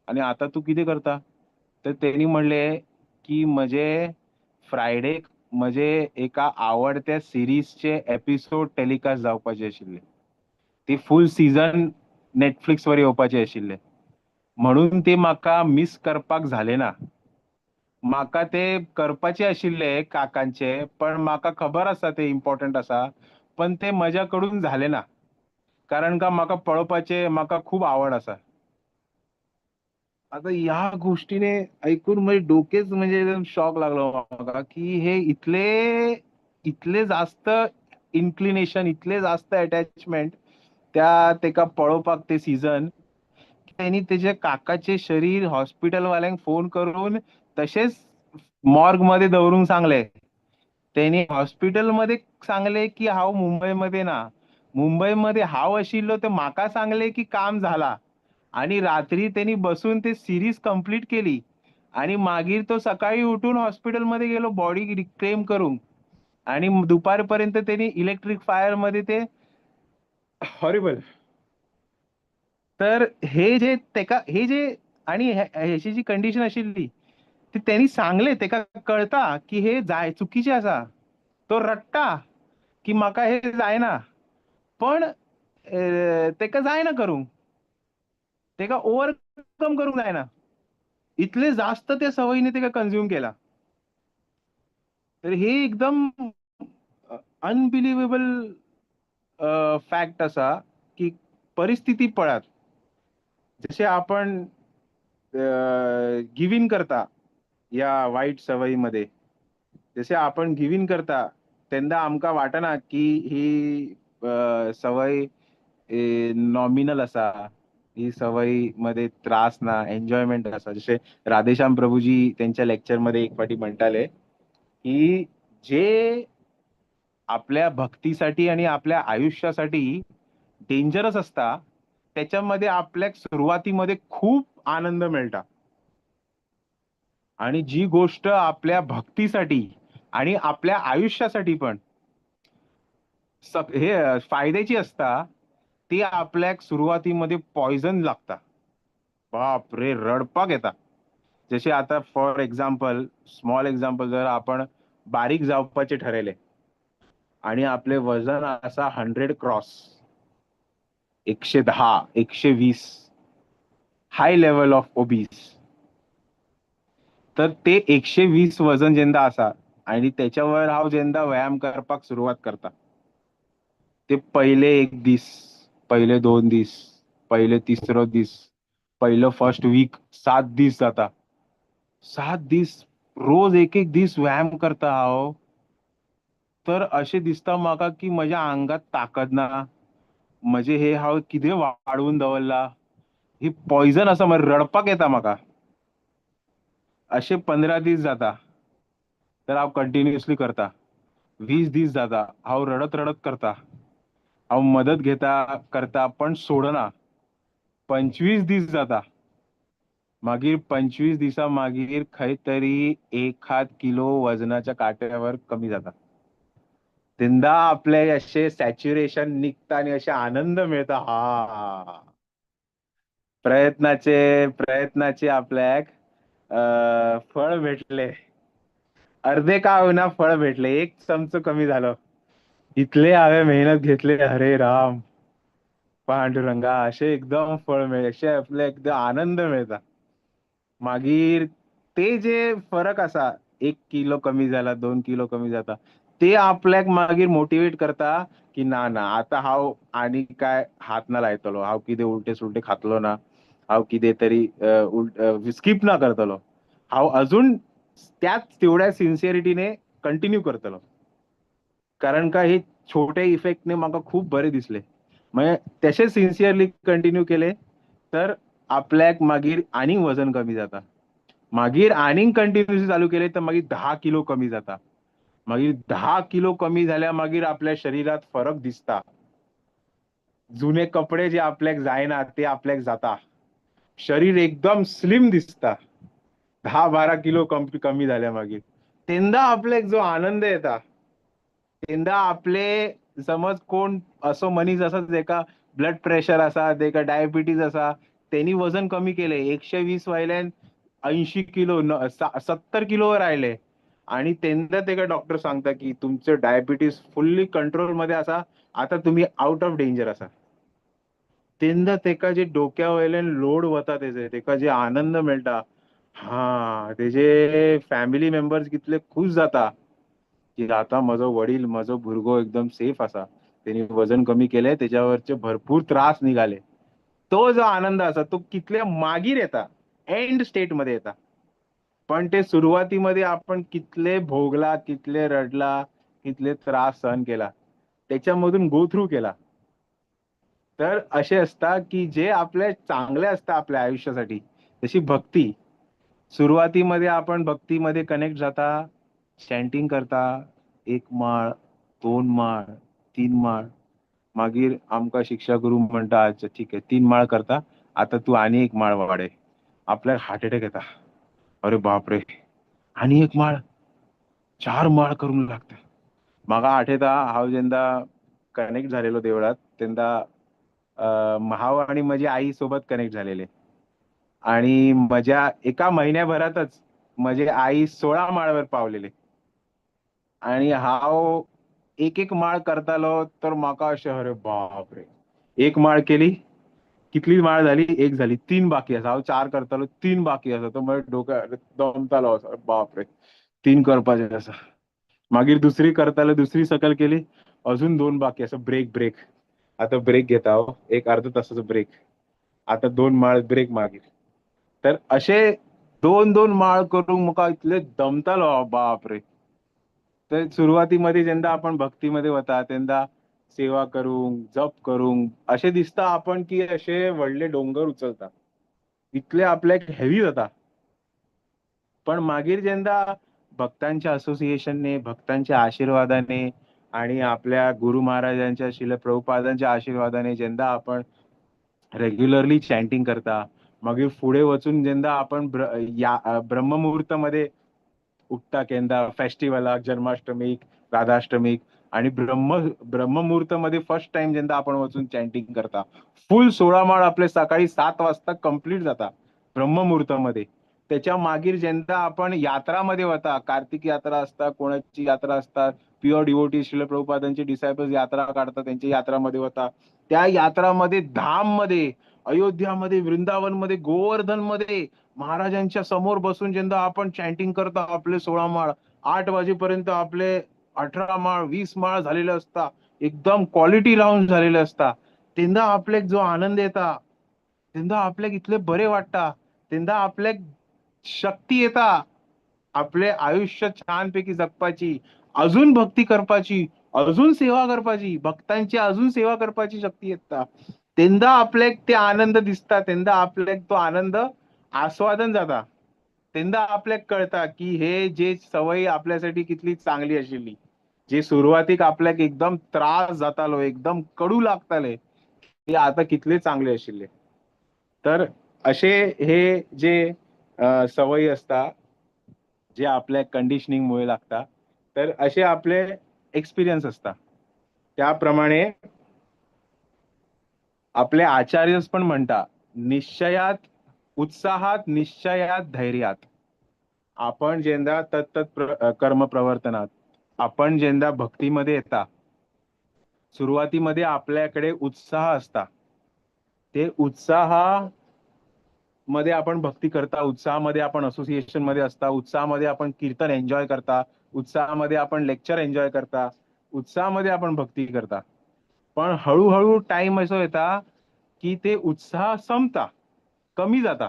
आणि आता तू कितें करता. तर तेणी म्हणले की म्हजे फ्रायडेक म्हजे एका आवडत्या सिरीजचे एपिसोड टेलिकास्ट जावपाचे आशिल्ले. ती फूल सीझन नेटफ्लिक्सवर येवपाचे आशिल्ले, म्हणून ते म्हाका मिस करपाक झाले ना. म्हाका ते करपाचे आशिल्ले काकांचे, पण म्हाका खबर आसा ते इम्पॉर्टंट आसा, पण ते म्हज्याकडून झाले ना. कारण का म्हाका पळोवपाचे म्हाका खूप आवड आसा. आता ह्या गोष्टीने ऐकून म्हणजे डोकेच म्हणजे एकदम शॉक लागलो म्हाका की हे इतले इतले जास्त इन्क्लिनेशन, इतले जास्त अटॅचमेंट त्या तेका पळोवपाक ते सीझन. त्यांनी त्याच्या काकाचे शरीर हॉस्पिटल वाल्यांक फोन करून तसेच मॉर्ग मध्ये दवरूंक सांगले. त्यांनी हॉस्पिटलमध्ये सांगले की हांव मुंबईमध्ये ना, मुंबईमध्ये हांव आशिल्लो तर म्हाका सांगले की काम झाला. आणि रात्री त्यांनी बसून ते सिरीज कंप्लीट केली. आणि मागीर तो सकाळी उठून हॉस्पिटलमध्ये गेलो बॉडी क्लेम करून. आणि दुपारपर्यंत त्यांनी इलेक्ट्रिक फायर मध्ये ते हॉरिबल. तर हे जे तेका हे जे आणि ह्याची जी कंडिशन आशिल्ली ती त्यांनी सांगले, तेका कळता की हे चुकीचे आसा. तो रडटा की म्हाका हे जायना, पण तेका जायना करूंक, तेका ओव्हरकम करूंक जायना. इतले जास्त त्या सवयीने तेका कन्झ्युम केला. तर हे एकदम अनबिलिव्हेबल फॅक्ट असा की परिस्थिती पळात. जसे आपण गिव्ह करता या वाईट सवयीमध्ये, जसे आपण गिव्ह करता तेन्ना आमकां वाटना की ही सवय नॉमिनल असा, ही सवयी मध्ये त्रास ना, एन्जॉयमेंट असा. जसे राधेश्याम प्रभूजी त्यांच्या लेक्चरमध्ये एक पाठी म्हणताले की जे आपल्या भक्तीसाठी आणि आपल्या आयुष्यासाठी डेंजरस असता, त्याच्यामध्ये आपल्या सुरुवातीमध्ये खूप आनंद मिळता. आणि जी गोष्ट आपल्या भक्तीसाठी आणि आपल्या आयुष्यासाठी पण हे फायद्याची असता, ती आपल्याक सुरुवातीमध्ये पॉइझन लागता. बाप रे, रडपाक येता. जसे आता फॉर एक्झाम्पल, स्मॉल एक्झाम्पल, जर आपण बारीक जावपाचे ठरले आणि आपले वजन असा 100 cross, 110, 120, high level of obese. तर ते 120 वजन जेंदा असा आणि त्याच्यावर हांव जेंदा व्यायाम करपाक सुरुवात करता, ते पहिले एक दीस, पहिले 2 दीस, पहिले तिसरो दीस, पहिलं फर्स्ट वीक 7 दीस जाता. 7 दीस रोज एक एक दीस व्यायाम करता हांव. तर अशें दिसता म्हाका की म्हज्या आंगात ताकद ना, म्हजे हे हांव कितें वाडवून दवरला, ही पॉइझन आसा, मागीर रडपाक येता म्हाका. असे 15 दीस जाता. तर हांव कंटिन्युअसली करता. 20 दीस जाता, हांव रडत रडत करता, हांव मदत घेता करता पण सोडना. 25 दीस जाता. मागीर 25 दिसा मागीर खंय तरी 1 किलो वजनाच्या काट्यावर कमी जाता. तेन्ना आपले असे सॅच्युरेशन निघता आणि असे आनंद मिळता. हा, प्रयत्नाचे आपल्याक फळ भेटले. अर्धे का होईना फळ भेटले, 1 चमचो कमी झालं. इतले हांवें मेहनत घेतले, हरे राम. पांडुरंगा असे एकदम फळ मिळे असे आपले एकदम आनंद मिळता मागीर ते जे फरक असा 1 किलो कमी झाला 2 किलो कमी जाता ते आपल्याक मागीर मोटिवेट करता की ना ना आता हांव आनी काय हात ना लायतलो हांव कितें उलटे सुलटे खातलो ना हांव कितें तरी स्किप ना करतलो हांव अजून त्याच तेवढ्या सिन्सिअरिटीने कंटिन्यू करतलो कारण का हे छोटे इफेक्टने म्हाका खूप बरे दिसले म्हणजे तसे सिन्सिअरली कंटिन्यू केले तर आपल्याक मागीर आनीक वजन कमी जाता मागीर आनीक कंटिन्युअसली चालू केले तर मागीर 10 किलो कमी जाता मागीर 10 किलो कमी झाल्या मागीर आपल्या शरीरात फरक दिसता जुने कपडे जे आपल्याक जायना ते आपल्याक जाता शरीर एकदम स्लिम दिसता 10-12 किलो कमी झाल्या मागीर तेन्ना आपल्याक जो आनंद येता तेन्ना आपले समज कोण असो मनीस आसा जेका ब्लड प्रेशर आसा तेका डायबिटीज आसा त्यांनी वजन कमी केले 120 वयल्यान 80 किलो 70 किलोवर आयले आणि तेन्ना तेका डॉक्टर सांगता की तुमचं डायबिटीज फुल्ली कंट्रोल मध्ये आसा आता तुम्ही आउट ऑफ डेंजर आसा तेन्ना तेका जे डोक्या वयल्यान लोड वता तेजे तेका जे आनंद मेळटा हा तेजे फॅमिली मेंबर्स कितले खुश जाता की आता म्हजो वडील म्हजो भुरगो एकदम सेफ असा त्यांनी वजन कमी केले त्याच्यावरचे भरपूर त्रास निघाले तो जो आनंद असा तो कितल्या मागीर येता एंड स्टेट मध्ये येता पण ते सुरुवातीमध्ये आपण कितले भोगला कितले रडला कितले त्रास सहन केला त्याच्यामधून गो थ्रू केला तर असे असता की जे आपले चांगले असतात आपल्या आयुष्यासाठी जशी भक्ती सुरुवातीमध्ये आपण भक्तीमध्ये कनेक्ट जाता चॅन्टिंग करता 1 माळ 2 माळ 3 माळ मागीर आमकां शिक्षा गुरु म्हणटा अच्छा ठीक आहे 3 माळ करता आता तू आणि 1 माळ वाडय आपल्याक हार्ट अटॅक येता अरे बापरे आणि 1 माळ 4 माळ करूंक लागता म्हाका आठयता हांव जेन्ना कनेक्ट झालेलो देवळात तेन्ना हांव आणि म्हजी आई सोबत कनेक्ट झालेले आणि म्हज्या एका महिन्याभरातच म्हजे आई 16 माळावर पावलेले आणि हांव एक एक माळ करतालो तर म्हाका अशें अरे बाप रे 1 माळ केली कितली माळ झाली एक झाली 3 बाकी आसा हांव 4 करतालो 3 बाकी आसा तो म्हळ्यार डोका दमतालो असो बाप रे 3 करपाचे आसा मागीर दुसरी करतालो दुसरी सकयल केली अजून 2 बाकी आसा ब्रेक ब्रेक आता ब्रेक घेता हांव एक अर्द तासाचो ब्रेक आता 2 माळ ब्रेक मागीर तर असे 2-2 माळ करूंक म्हाका इतले दमतालो हांव बाप रे तर सुरुवातीमध्ये जेन्ना आपण भक्तीमध्ये वता तेन्ना सेवा करूंक जप करूंक अशें दिसता आपण की अशे व्हडले डोंगर उचलता इतले आपल्याक हेवी जाता पण मागीर जेन्ना भक्तांच्या असोसिएशनने भक्तांच्या आशीर्वादाने आणि आपल्या गुरु महाराजांच्या शिल प्रभुपादांच्या आशीर्वादाने जेन्ना आपण रेग्युलरली चॅन्टिंग करता मागीर फुडें वचून जेन्ना आपण ब्रह्ममुहूर्तामध्ये उठता केन्ना फेस्टिवलाक जन्माष्टमीक राधाष्टमीक आणि ब्रह्ममुहूर्तामध्ये फर्स्ट टाइम जेन्ना आपण वचून चॅन्टिंग करता फुल 16 माळ आपले सकाळी 7 वाजता कंप्लीट जाता ब्रह्ममुहूर्तामध्ये त्याच्या मागीर जेन्ना आपण यात्रामध्ये वता कार्तिक यात्रा असता कोणाची यात्रा असता प्युअर डिवोटी श्रील प्रभुपादांचे डिसायपल्स यात्रा काढतात त्यांच्या यात्रामध्ये वता त्या यात्रामध्ये धाम मध्ये अयोध्यामध्ये वृंदावनमध्ये गोवर्धनमध्ये महाराजांच्या समोर बसून जेव्हा आपण चॅन्टिंग करता आपले 16 माळ 8 वाजेपर्यंत आपले 18 माळ 20 माळ झालेले असता एकदम क्वालिटी राऊंड झालेले असता तेन्ना आपल्याक जो आनंद येता तेन्ना आपल्याक इतले बरे वाटता तेन्ना आपल्याक शक्ती येता आपले आयुष्य छानपैकी जगपाची अजून भक्ती करपाची अजून सेवा करपाची भक्तांची अजून सेवा करपाची शक्ती येता तेन्ना आपल्याक ते आनंद दिसता तेन्ना आपल्याक तो आनंद आस्वादन जाता तेन्ना आपल्याक कळता की हे जे सवय आपल्यासाठी कितली चांगली आशिल्ली जे सुरुवातीक आपल्याक एकदम त्रास जातालो एकदम कडू लागताले ते आता कितले चांगले आशिल्ले तर असे हे जे सवयी असता जे आपल्या कंडिशनिंग मुळे लागता तर असे आपले एक्सपिरियन्स असता त्याप्रमाणे आपले आचार्यच पण म्हणता निश्चयात उत्साहात निश्चयात धैर्यात आपण जेंदा कर्म प्रवर्तनात आपण जेंदा भक्तीमध्ये येता सुरुवातीमध्ये आपल्याकडे उत्साह असता ते उत्साहामध्ये आपण भक्ती करता, उत्साहामध्ये आपण असोसिएशन मध्ये असता, उत्साहामध्ये आपण कीर्तन एन्जॉय करता, उत्साहामध्ये आपण लेक्चर एन्जॉय करता, उत्साहामध्ये आपण भक्ती करता. पण हळूहळू टाइम असं येता की ते उत्साह संपता, कमी जाता.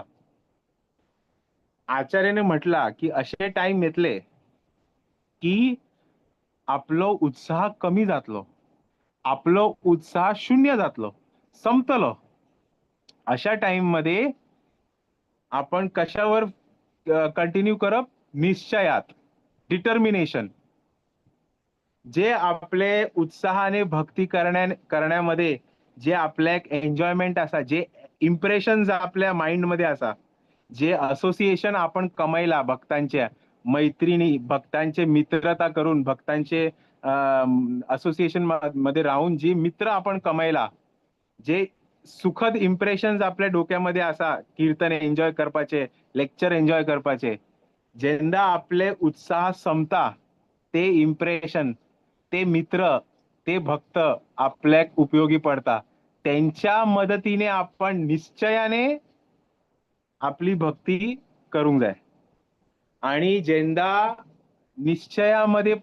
आचार्याने म्हटला की असे टाइम येतले की आपलो उत्साह कमी जातलो, आपलो उत्साह शून्य जातलो, संपतलो. अशा टाइम मध्ये आपण कशावर कंटिन्यू करप? निश्चयात, डिटर्मिनेशन. जे आपले उत्साहाने भक्ती करण्यामध्ये जे आपल्या एक एन्जॉयमेंट असा, जे इम्प्रेशन आपल्या माइंड मध्ये असा, जे असोसिएशन आपण कमायला भक्तांच्या, मैत्रिणी, भक्तांचे मित्रता करून, भक्तांचे असोसिएशन मध्ये राहून जे मित्र आपण कमायला, जे सुखद इम्प्रेशन आपल्या डोक्यामध्ये असा, कीर्तन एन्जॉय करपाचे, लेक्चर एन्जॉय करपाचे, जेंदा आपले उत्साह संपता, ते इम्प्रेशन, ते मित्र, ते भक्त आपल्या उपयोगी पडता. त्यांच्या मदतीने आपण निश्चयाने आपली भक्ती करून जाय. आणि जेंदा निश्चयामध्ये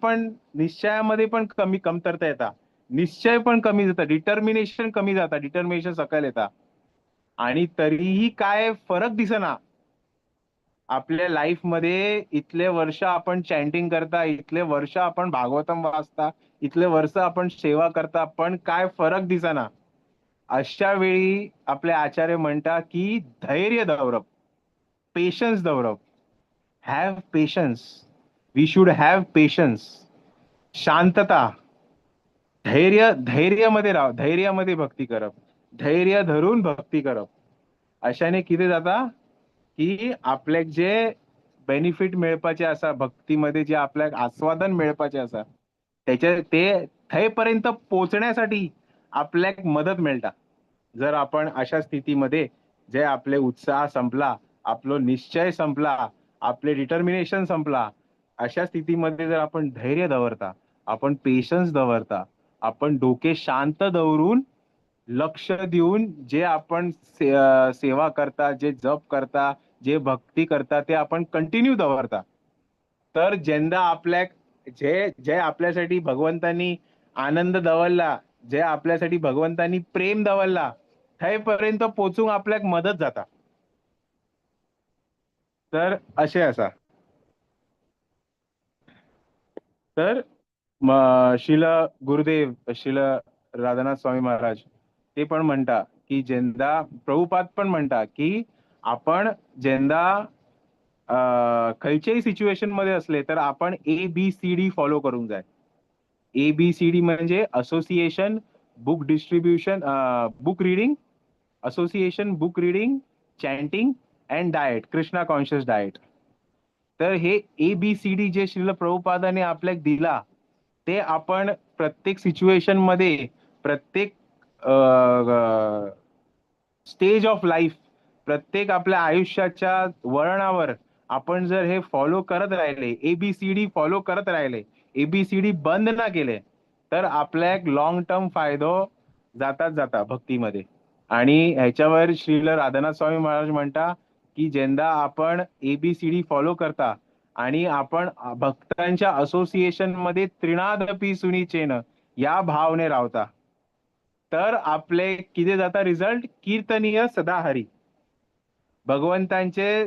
पण कमतरता येता, निश्चय पण कमी जाता, डिटर्मिनेशन कमी जाता, डिटर्मिनेशन सकल येता. आणि तरीही काय फरक दिसना. आपल्या लाईफ मध्ये इथले वर्ष आपण चॅन्टिंग करता, इथले वर्ष आपण भागवतम वाचता, इथले वर्ष आपण सेवा करता, पण काय फरक दिसना. अशा वेळी आपले आचार्य म्हणता की धैर्य दवरप, पेशन्स दवरप. Have patience, we should have patience. शांतता, धैर्यामध्ये राहा, धैर्यामध्ये भक्ती करप, धैर्य धरून भक्ती करप. अशाने किती जाता की आपल्याक जे बेनिफिट मिळपाचे असा भक्तीमध्ये, जे आपल्याक आस्वादन मिळपाचे असा, त्याच्या ते थंयपर्यंत पोहोचण्यासाठी आपल्याक मदत मिळता. जर आपण अशा स्थितीमध्ये, जे आपले उत्साह संपला, आपलो निश्चय संपला, आपले डिटर्मिनेशन संपला, अशा स्थितीमध्ये जर आपण धैर्य दवरता, आपण पेशन्स दवरता, आपण डोके शांत दवरून लक्ष देऊन जे आपण सेवा करता, जे जप करता, जे भक्ती करता, ते आपण कंटिन्यू दवरता, तर जेंदा आपल्या जे जे आपल्यासाठी भगवंतांनी आनंद दवरला, जे आपल्यासाठी भगवंतांनी प्रेम दवरला, थंयपर्यंत पोचूंक आपल्याक मदत जाता. तर असे असा. तर शिल गुरुदेव, शिल राधानाथ स्वामी महाराज ते पण म्हणता की जेंदा प्रभुपाद पण म्हणता की आपण जेंदा खयच्याही सिच्युएशन मध्ये असले तर आपण ABCD फॉलो करून जाय. ABCD म्हणजे association, book distribution, book reading, association, book reading, chanting and diet, Krishna conscious diet. तर हे ABCD जे श्रील प्रभुपादाने आपल्याक दिला, ते आपण प्रत्येक सिच्युएशन मध्ये, प्रत्येक स्टेज ऑफ लाईफ, प्रत्येक आपल्या आयुष्याच्या वळणावर आपण जर हे फॉलो करत राहिले, ABCD फॉलो करत राहिले, ABCD बंद ना केले, तर आपल्या एक लॉंग टर्म फायदो जाता भक्तीमध्ये. आणि ह्याच्यावर श्रील राधानाथ स्वामी महाराज म्हणता की जेंदा आपण ABCD फॉलो करता आणि आपण भक्तांच्या असोसिएशन मध्ये त्रिनादपी सुनीचेन या भावने रावता, तर आपले किती जाता रिझल्ट? कीर्तनीय सदा हरी, भगवंतांचे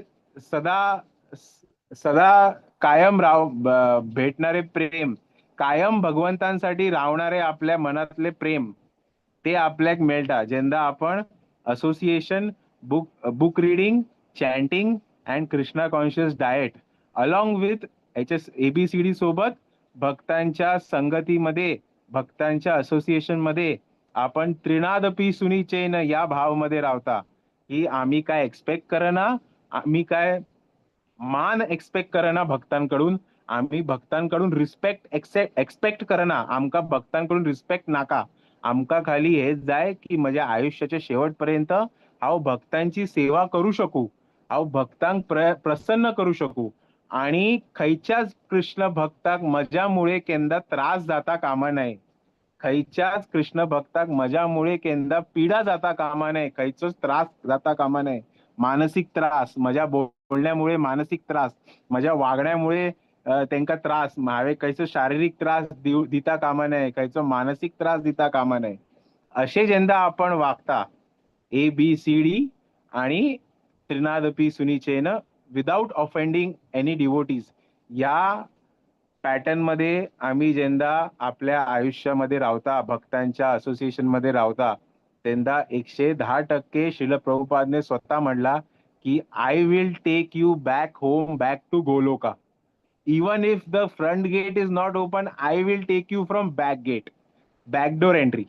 सदा सदा कायम भेटणारे प्रेम, कायम भगवंतांसाठी रावणारे आपल्या मनातले प्रेम, ते आपल्याक मिळता जेंदा आपण association, book reading, chanting and Krishna conscious diet along with ABCD सोबत भक्तांच्या संगतीमध्ये, भक्तांच्या असोसिएशन मध्ये आपण त्रिनादपी सुनीचेन या भावमध्ये राहता. की आम्ही काय एक्सपेक्ट करना, आम्ही काय मान एक्सपेक्ट करना भक्तांकडून, आम्ही भक्तांकडून रिस्पेक्ट एक्सपेक्ट करना, आमका भक्तांकडून रिस्पेक्ट नाका. आमका खाली हेच जाय की माझ्या आयुष्याच्या शेवटपर्यंत हाव भक्तांची सेवा करू शकू, हाव भक्तांक प्रसन्न करू शकू, आणि खयच्याच कृष्ण भक्ताक माझ्यामुळे केंदा त्रास जाता कामा नये. खयच्याच कृष्ण भक्ताक मजामुळे केंदा पिडा जाता कामा नये, खयचोच त्रास जाता कामा नये. मानसिक त्रास, माझ्या बोलण्यामुळे मानसिक त्रास, माझ्या वागण्यामुळे त्यांका त्रास, हावे खयचो शारीरिक त्रास दिता कामा नये, खयचो मानसिक त्रास दिता कामा नये. असे जेंदा आपण वागता ABCD आणि त्रिनादपी सुनीचेन विदाउट ऑफेंडिंग एनी डिवोटीज, या पॅटर्न मध्ये आम्ही जेंदा आपल्या आयुष्यामध्ये राहता, भक्तांच्या असोसिएशन मध्ये राहता, तेंदा 110% शिल प्रभुपादने स्वतः म्हणला की I will take you back home, back to Goloka. Even if the front gate is not open, I will take you from back gate, backdoor entry.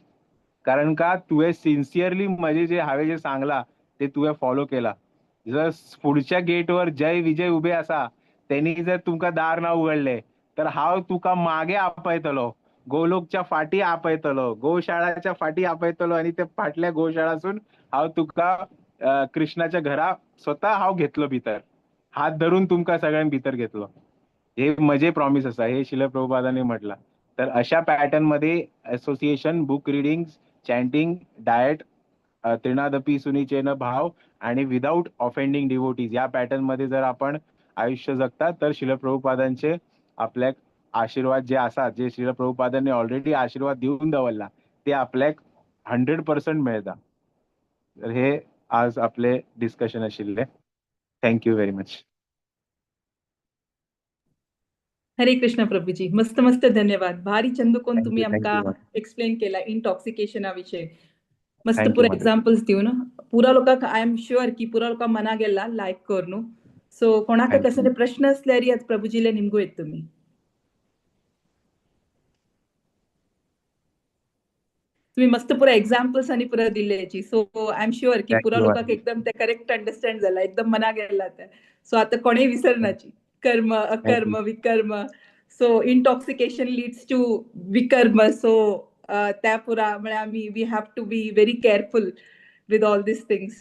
कारण का तुझे सिन्सिअरली म्हणजे जे हवे जे सांगला ते तुझे फॉलो केला. जर पुढच्या गेटवर जय विजय उभे असा, त्यांनी जर तुमका दार ना उघडले तर हाव तुका मागे आपयतलो, गोलोकच्या फाटी आपयतलो, गोशाळाच्या फाटी आपयतलो, आणि ते फाटल्या गोशाळासून हाव तुका कृष्णाच्या घरा स्वतः हाव घेतलो भितर, हात धरून तुमका सगळ्यांनी भितर घेतलो. हे मजे प्रॉमिस असा, हे शिल प्रभुपादांनी म्हटला. तर अशा पॅटर्न मध्ये association, book reading, chanting, diet, त्रिनादपी सुनीचेन भाव आणि विदाउट ऑफेंडिंग डिवोटीज, या पॅटर्न मध्ये जर आपण आयुष्य जगता तर शिल प्रभुपादांचे आपल्याक आशीर्वाद जे असतात, जे शिल प्रभुपादांनी ऑलरेडी आशीर्वाद देऊन दवरला, ते आपल्याक 100% मिळता. तर हे आज आपले डिस्कशन आशिल्ले. Thank you very much. हरे कृष्ण प्रभूजी, मस्त मस्त धन्यवाद. भारी चंदुकोन तुम्ही आमका थँक्यू एक्सप्लेन केला इंटॉक्सिकेशना विषय. मस्त थँक्यू पुरा मॅडम. एक्झाम्पल्स दिवन पुरा लोकांक आय एम शुअर की पुरा लोकांक मना गेला लायक करून. सो कोणाक थँक्यू. कसले प्रश्न असल्यार आज प्रभुजीले निमगू येत तुम्ही. तुम्ही मस्त पुरा एक्झाम्पल्स आणि पुरा दिले याची. सो आय एम शुअर की पुरा थँक्यू लोकांक मॅडम. एकदम ते करेक्ट अंडरस्टँड झाला, एकदम मना गेला ते. सो आता कोणी विसरनाची कर्म थँक्यू. अकर्म विकर्म. सो इंटॉक्सिकेशन लीड्स टू विकर्म. सो त्या पुरा म्हणजे आम्ही we have to be very careful with all these things.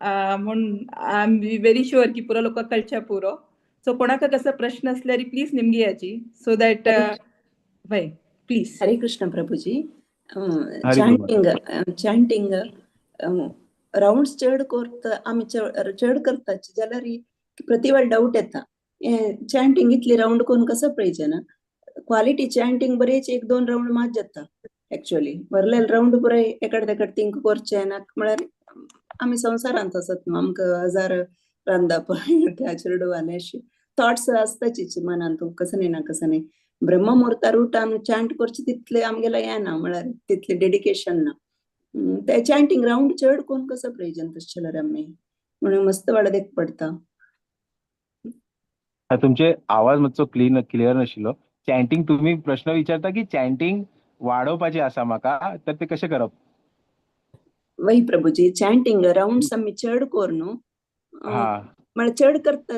म्हणून आय एम व्हेरी शुअर की पुरा लोकांक कळच्या पुरो. सो कोणाक कसं प्रश्न असल्यार प्लीज निमगी याची, सो दॅट भाई प्लीज. हरे कृष्ण प्रभुजी. हरी चॅन्टिंग चॅन्टिंग राउंड्स चड करता आमी चड करताची जाल्यार प्रति वेळ डाऊट येता, चॅन्टिंग इतली राउंड करून कसं पाहिजे ना. क्वालिटी चॅन्टिंग बरेच 1-2 राउंड मात जाता ऍक्च्युअली. भरलेले राउंड पुराय एकाड तेकाड थिंक करचे ना, म्हळ्यार आमी संवसारांत आसत न्हू, आमकां हजार रांदप त्या चेडवाले अशी थॉट्स आसताचीच मनान, तूं कसं नाही ना कसं नाही. ब्रह्ममुहूर्तार उठान चॅन्ट करचे तितले आमगेला येना, म्हळ्यार तितले डेडिकेशन ना. ते चॅन्टिंग राउंड चड कोण कसं प्रयोजन तशें आमी म्हणून मस्त वाडा पडता. तुमचे आवाज मातसो क्लिअर नाशिल्लो. चॅन्टिंग तुम्ही प्रश्न विचारता की चॅन्टिंग वाढवपाचे आसा म्हाका, तर ते कशें करप? वही प्रभुजी, चॅन्टिंग राउंड्स आमी चड कोर न्हू, हा. म्हळ्यार चड करता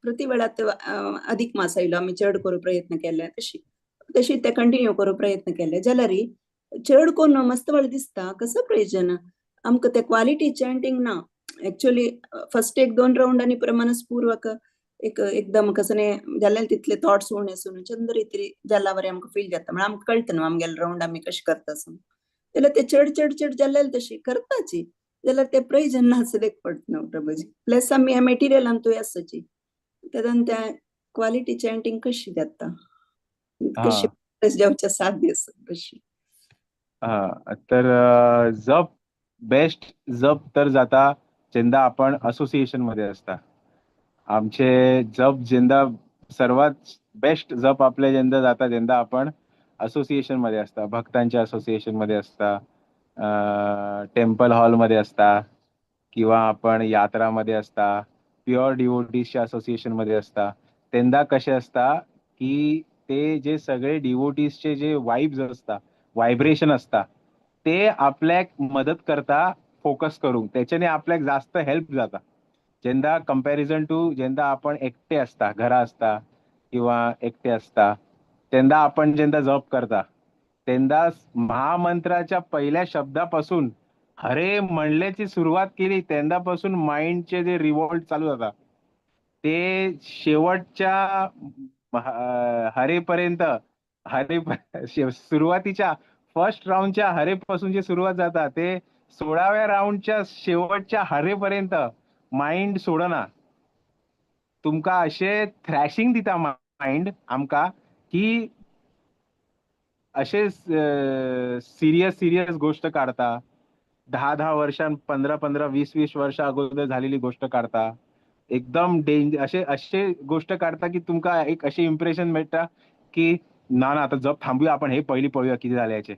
प्रति वेळात अधिक मास आयलो आमी चड करू प्रयत्न केले, तशी ते कंटिन्यू करू प्रयत्न केले जाल्यार चड कोरून मस्त वेळ दिसता. कसं प्रयोजन आमकां ते क्वालिटी चॅन्टिंग ना ऍक्च्युअली. फर्स्ट 1-2 राउंड आनी मनस्पूर्वक एकदम कसं नाही जाल्यार तितले थॉट्स उणे सून चंद रीती जाला बरें आमकां फील जाता. म्हळ्यार आमकां कळटा न्हू आमगेले राउंड आमी कशें करता जाल्यार ते चड चड चड जाल्यार तशी करपाची, जाल्यार ते प्रयोजन ना देख पडटा न्हू प्रभुजी. प्लस आमी ह्या मेटिरियलान तुवें आसची तेदान त्या क्वालिटी चॅन्टिंग कशी जाता, कशी जेवच्या साध्य कशी. हा, तर जप बेस्ट जप तर जाता जेंदा आपण असोसिएशन मध्ये असता. आमचे जप जेंदा सर्वात बेस्ट जप आपले जेंदा जाता जेंदा आपण असोसिएशन मध्ये असता, भक्तांच्या असोसिएशन मध्ये असता, टेम्पल हॉल मध्ये असता, किंवा आपण यात्रामध्ये असता, प्युअर डिवोटीजच्या असोसिएशन मध्ये असता. तेंदा कसे असता की ते जे सगळे डिवोटीजचे जे वाइब्स असता, व्हायब्रेशन असता, ते आपल्याक मदत करता फोकस करून, त्याच्याने आपल्याक जास्त हेल्प जाता. जेंदा कंपॅरिझन टू जेंदा आपण एकटे असता, घरा असता किंवा एकटे असता, तेंदा आपण जेंदा जप करता तेंदा महामंत्राच्या पहिल्या शब्दापासून हरे म्हणल्याची सुरुवात केली तेंदापासून माइंडचे जे रिवॉल्ट चालू जातात ते शेवटच्या हरेपर्यंत, सुरुवातीच्या फर्स्ट राऊंडच्या हरेपासून जे सुरुवात जाता ते 16व्या राऊंडच्या शेवटच्या हरेपर्यंत माइंड सोडना. तुमका असे थ्रॅशिंग दिता माइंड आमका की असे सिरियस सिरियस गोष्ट काढता. 10-10 वर्षां 15-15 20-20 वर्ष अगोदर झालेली गोष्ट काढता. एकदम असे असे गोष्ट काढता की तुमका एक असे इम्प्रेशन भेटता की ना ना आता जप थांबूया आपण, हे पहिली पळूया किती झाले याचे,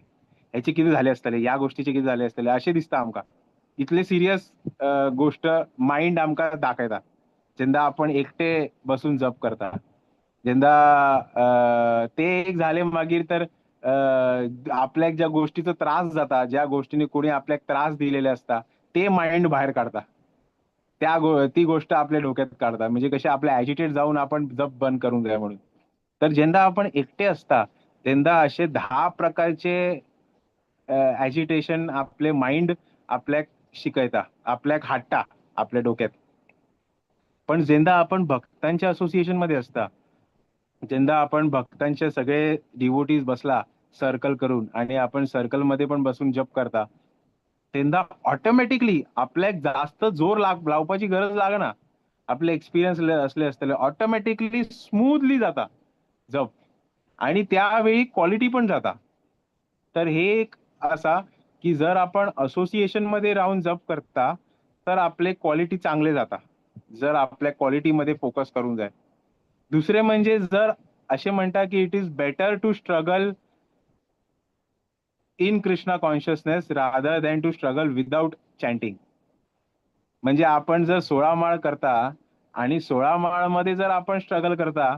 ह्याचे किती झाले असतले, या गोष्टीचे किती झाले असतले, असे दिसता आमका. इथले सिरियस गोष्ट माइंड आमका दाखयता जेंदा आपण एकटे बसून जप करता. जेंदा ते एक झाले मागीर तर आपल्याक ज्या गोष्टीचा त्रास जाता, ज्या गोष्टीने कोणी आपल्याक त्रास दिलेले असता ते माइंड बाहेर काढता. ती गोष्ट आपल्या डोक्यात काढता, म्हणजे कसे आपले ऍजिटेट जाऊन आपण जप बंद करून द्या म्हणून. तर जेंदा आपण एकटे असता तेंदा असे 10 प्रकारचे ऍजिटेशन आपले माइंड आपल्याक शिकयता, आपल्याक हाडटा आपल्या डोक्यात. पण जेंदा आपण भक्तांच्या असोसिएशन मध्ये असता, जेंदा आपण भक्तांचे सगळे डिवोटीज बसला सर्कल करून आणि आपण सर्कल मध्ये पण बसून जप करता, तेंदा ऑटोमॅटिकली आपल्याक जास्त जोर लावपाची गरज लागना. आपले एक्सपिरियन्स असले असतले ऑटोमॅटिकली स्मूथली जाता जप, आणि त्यावेळी क्वालिटी पण जाता. तर हे एक असा की जर आपण असोसिएशन मध्ये राहून जप करता तर आपले क्वालिटी चांगले जाता, जर आपल्या क्वालिटीमध्ये फोकस करून जाय. दुसरे म्हणजे जर असे म्हणता की it is better to struggle in Krishna consciousness rather than to struggle without chanting. म्हणजे आपण जर 16 माळ करता आणि 16 माळ मध्ये जर आपण स्ट्रगल करता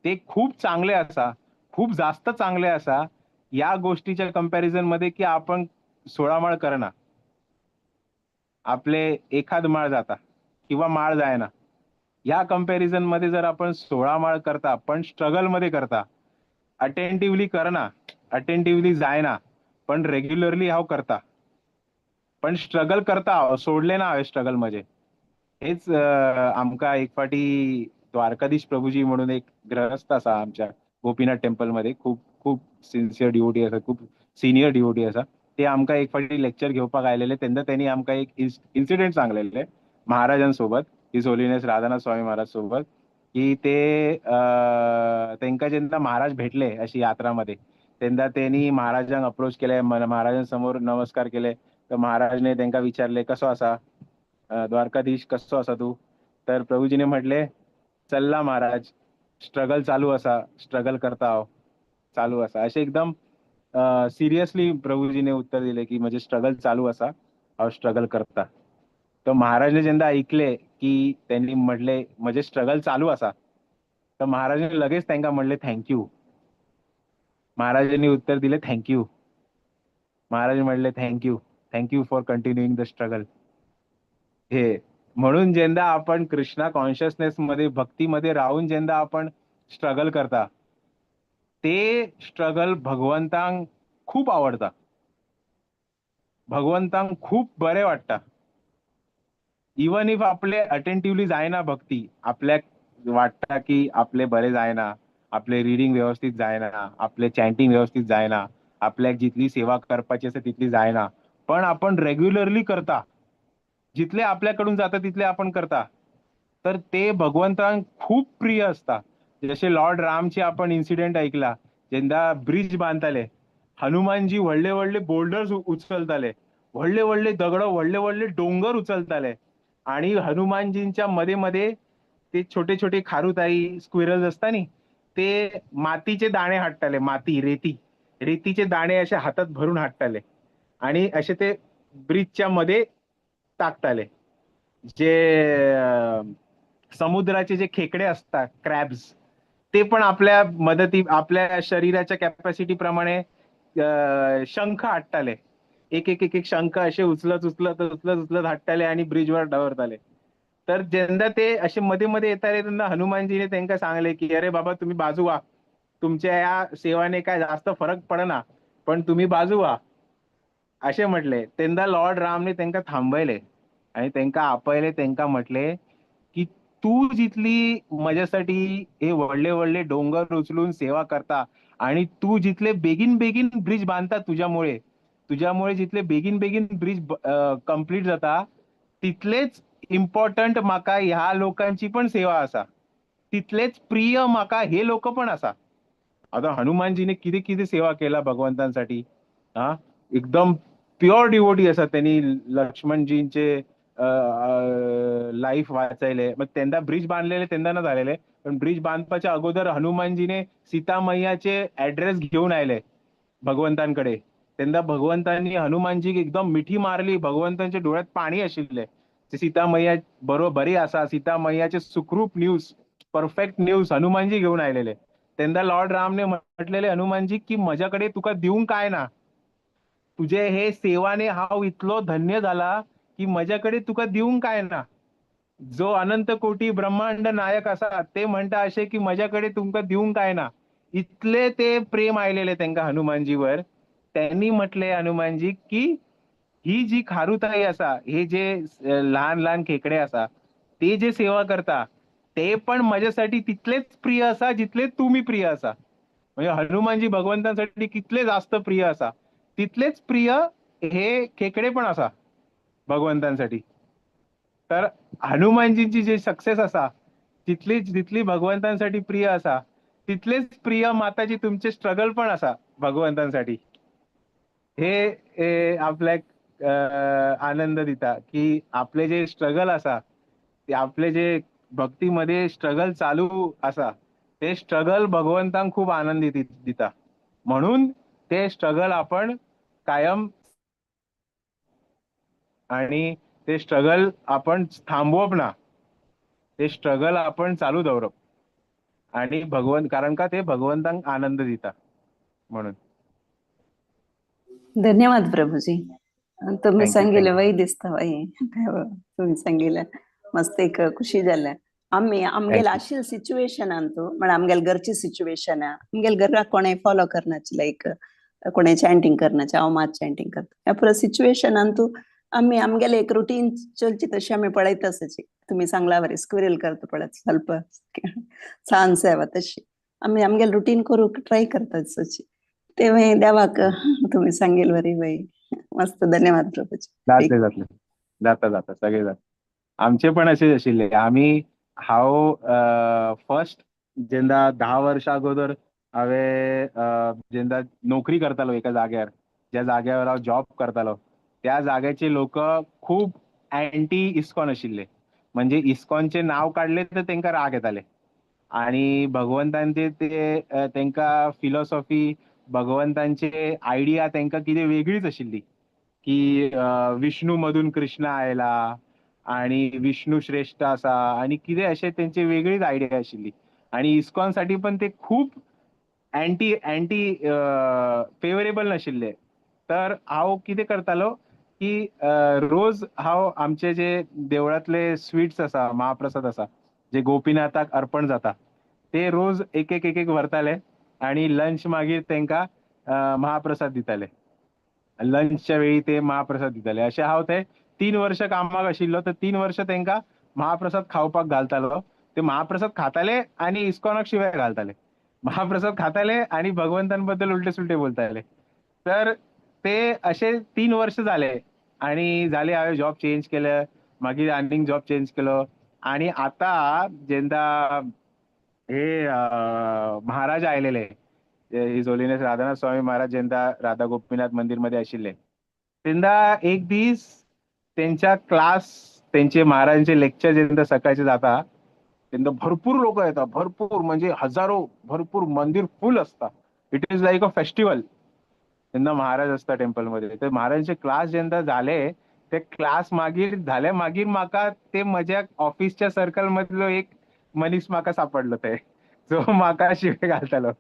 ते खूप चांगले असा, खूप जास्त चांगले असा या गोष्टीच्या कंपॅरिझन मध्ये की आपण 16 माळ करना, आपले एखाद माळ जाता किंवा माळ जायना. या कंपॅरिझन मध्ये जर आपण 16 माळ करता पण स्ट्रगल मध्ये करता, अटेंटिव्हली करना, अटेंटिव्हली जायना, पण रेग्युलरली हाव करता, पण स्ट्रगल करता सोडले ना हवे स्ट्रगल मध्ये. हेच आमका एक फाटी द्वारकाधीश प्रभूजी म्हणून एक ग्रहस्थ असा आमच्या गोपीनाथ टेम्पल मध्ये, खूप खूप सिन्सियर डिवोटी असा, खूप सिनियर डिवोटी असा. ते आमका एक फाटी लेक्चर घेवपाक आयलेले, तेन्ना त्यांनी आमका एक incident सांगलेले महाराजांसोबत, his holiness Radhanath Swami Maharaj सोबत, की ते तेंका जेन्ना महाराज भेटले अशी यात्रामध्ये, तेन्ना त्यांनी महाराजांक अप्रोच केले, महाराजांसमोर नमस्कार केले. तर महाराजने त्यांना विचारले कसो असा द्वारकाधीश, कसो असा तू. तर प्रभूजीने म्हटले चल्ला महाराज, स्ट्रगल चालू असा, स्ट्रगल करता हाव चालू असा, असे एकदम सिरियसली प्रभूजीने उत्तर दिले की म्हणजे स्ट्रगल चालू असा, हाव स्ट्रगल करता. तर महाराजने जेंदा ऐकले की त्यांनी म्हटले म्हणजे स्ट्रगल चालू असा, तर महाराजांनी लगेच त्यांना म्हणले थँक्यू. महाराजांनी उत्तर दिले थँक्यू. महाराज म्हणले thank you, thank you for कंटिन्युइंग the struggle. हे म्हणून जेंदा आपण कृष्णा कॉन्शियसनेस मध्ये भक्तीमध्ये राहून जेंदा आपण स्ट्रगल करता ते स्ट्रगल भगवंतांक खूप आवडता, भगवंतांक खूप बरे वाटता. इवन इफ आपले अटेंटिव्हली जायना भक्ती, आपल्याक वाटता की आपले बरे जायना, आपले रिडिंग व्यवस्थित जायना, आपले चॅन्टिंग व्यवस्थित जायना, आपल्याक जितली सेवा करपाची असते तितली जायना, पण आपण रेग्युलरली करता, जितले आपल्याकडून जाता तितले आपण करता, तर ते भगवंतांक खूप प्रिय असता. जसे लॉर्ड रामचे आपण इन्सिडेंट ऐकला, जेंदा ब्रिज बांधताले, हनुमानजी व्हडले व्हडले बोल्डर्स उचलताले, व्हडले व्हडले दगड, व्हडले व्हडले डोंगर उचलताले, आणि हनुमानजींच्या मध्ये मध्ये ते छोटे छोटे खारुताई स्क्विरल्स असतानी ते मातीचे दाणे हाडताले, माती रेती रेतीचे दाणे असे हातात भरून हाडताले आणि असे ते ब्रिजच्या मध्ये टाकताले. जे समुद्राचे जे खेकडे असतात क्रॅब्स, ते पण आपल्या आपल्या शरीराच्या कॅपॅसिटी प्रमाणे शंख हाडताले, एक एक एक एक शंख असे उचलत उचलत उचलत उचलत हाडताले आणि ब्रिजवर डावरताले. तर जेंदा ते असे मध्ये मध्ये येताले त्यांना हनुमानजीने त्यांना सांगले की अरे बाबा तुम्ही बाजू व्हा, तुमच्या या सेवाने काय जास्त फरक पडना, पण तुम्ही बाजू व्हा असे म्हटले. तेंदा लॉर्ड रामने त्यांना थांबवले आणि त्यांना आपयले, त्यांना म्हटले की तू जितली माझ्यासाठी हे वडले वडले डोंगर उचलून सेवा करता आणि तू जिथले बेगीन बेगीन ब्रिज बांधता तुझ्यामुळे जिथले बेगीन बेगीन ब्रिज कंप्लीट जाता तिथलेच इम्पॉर्टंट म्हाका ह्या लोकांची पण सेवा असा, तिथलेच प्रिय म्हाका हे लोक पण असा. आता हनुमानजीने किती किती सेवा केला भगवंतांसाठी. हा, एकदम प्युअर डिवोटी असा. त्यांनी लक्ष्मणजींचे लाईफ वाचायले, मग त्यांना ब्रिज बांधलेले त्यांना ना झालेले, पण ब्रिज बांधपाच्या अगोदर हनुमानजीने सीता मैयाचे ऍड्रेस घेऊन आले भगवंतांकडे. त्यांना भगवंतांनी हनुमानजी एकदम मिठी मारली, भगवंतांच्या डोळ्यात पाणी आशिल्ले. ते सीता मैया बरोबर बरी असा, सीता मैयाचे सुखरूप न्यूज, परफेक्ट न्यूज हनुमानजी घेऊन आलेले. त्यांना लॉर्ड रामने म्हटलेले, हनुमानजी की माझ्याकडे तुका देऊन काय ना, तुझे हे सेवाने हाव इतलो धन्य झाला की माझ्याकडे तुका देऊन काय ना. जो अनंत कोटी ब्रह्मांड नायक असा ते म्हणता असे की माझ्याकडे तुमका देऊन काय ना. इतले ते प्रेम आलेले त्यांना हनुमानजीवर. त्यांनी म्हटले हनुमानजी की ही जी खारुताई असा, हे जे लहान लहान खेकडे असा, ते जे सेवा करता ते पण माझ्यासाठी तिथलेच प्रिय असा जिथले तुम्ही प्रिय असा. म्हणजे हनुमानजी भगवंतांसाठी कितले जास्त प्रिय असा, तिथलेच प्रिय हे खेकडे पण असा भगवंतांसाठी. तर हनुमानजींची जे सक्सेस असा तिथली भगवंतांसाठी प्रिय असा, तिथलेच प्रिय माताजी तुमचे स्ट्रगल पण असा भगवंतांसाठी. हे आपल्याक आनंद दिता की आपले जे स्ट्रगल असा, ते आपले जे भक्तीमध्ये स्ट्रगल चालू असा, ते स्ट्रगल भगवंतांक खूप आनंद दिता. म्हणून ते स्ट्रगल आपण कायम, आणि ते स्ट्रगल आपण थांबवप ना, ते स्ट्रगल आपण चालू दवरप. आणि कारण का ते भगवंतांक आनंद दिता म्हणून. धन्यवाद प्रभूजी. तुम्ही Thank you, सांगितलं thank you. वय दिसता वय तुम्ही सांगितलं मस्त एक खुशी जाल्या. आम्ही आमगेल Thank you. अशी सिच्युएशन आणतो म्हणजे आमगेल घरची सिच्युएशन आहे. आमगेल घरात कोणे फॉलो करण्याची लाईक कोणे चॅन्टिंग करण्याचे हांव मात चॅन्टिंग करता. ह्या पुरा सिच्युएशन आणतो आम्ही आमगेले एक रुटीन चलची तशी आम्ही पळयत असायची. तुम्ही सांगला बरे स्क्विरल करता पळत स्वल्प छान सेवा तशी आम्ही आमगेल रुटीन करू ट्राय करतात तशी. ते वय देवाक तुम्ही सांगेल बरी वय मस्त. धन्यवाद प्रभूजी. जातले जातले जाता जाता सगळे जाता. आमचे पण असे आशिल्ले. आम्ही हांव फर्स्ट जेन्ना 10 वर्सां अगोदर हांवें जेन्ना नोकरी करतालो एका जाग्यार, ज्या जाग्यावर हांव जॉब करतालो, त्या जाग्याचे लोक खूप अँटी इस्कॉन आशिल्ले. म्हणजे इस्कॉनचे नाव काढले तर तांकां राग येताले. आणि भगवंतांचे ते तांकां फिलॉसॉफी, भगवंतांचे आयडिया तांकां कितें वेगळीच आशिल्ली. की विष्णू मधून कृष्ण आयला आणि विष्णू श्रेष्ठ असा आणि कितें अशें त्यांची वेगळीच आयडिया आशिल्ली. आणि इस्कॉन साठी पण ते खूप अँटी अँटी फेवरेबल नाशिल्ले. तर हांव कितें करतालो की रोज हांव आमचे जे देवळातले स्वीट्स असा, महाप्रसाद असा, जे गोपीनाथाक अर्पण जाता, ते रोज एक एक एक एक व्हरताले आणि लंच मागीर तांकां महाप्रसाद दिताले. लंचच्या वेळी ते महाप्रसाद दिताले. अशें हांव ते 3 वर्ष कामाक आशिल्लो, तर 3 वर्ष तांकां महाप्रसाद खावपाक घालतालो. ते महाप्रसाद खाताले आणि इस्कॉनाक शिवाय घालताले. महाप्रसाद खाताले आणि भगवंतांबद्दल उलटे सुलटे बोलताले. तर ते असे 3 वर्ष झाले. आणि झाले हांवें जॉब चेंज केलं, मागीर आनीक जॉब चेंज केलो. आणि आता जेन्ना हे महाराज आयलेले, हिज होलीनेस राधानाथ स्वामी महाराज जेन्ना राधा गोपीनाथ मंदिर मध्ये आशिल्ले, तेन्ना एक दीस त्यांच्या क्लास, त्यांचे महाराजांचे लेक्चर जेन्ना सकाळचे जाता तेन्ना भरपूर लोक येतात, भरपूर म्हणजे हजारो, भरपूर मंदिर फुल असता. It is like a festival. तेन्ना महाराज असता टेम्पलमध्ये. तर महाराजांचे क्लास जेन्ना झाले, ते क्लास मागीर झाले मागीर म्हाका ते म्हज्या ऑफिसच्या सर्कल मधलो एक मनीस म्हाका सापडलो थंय, जो म्हाका शिवे घालतालो.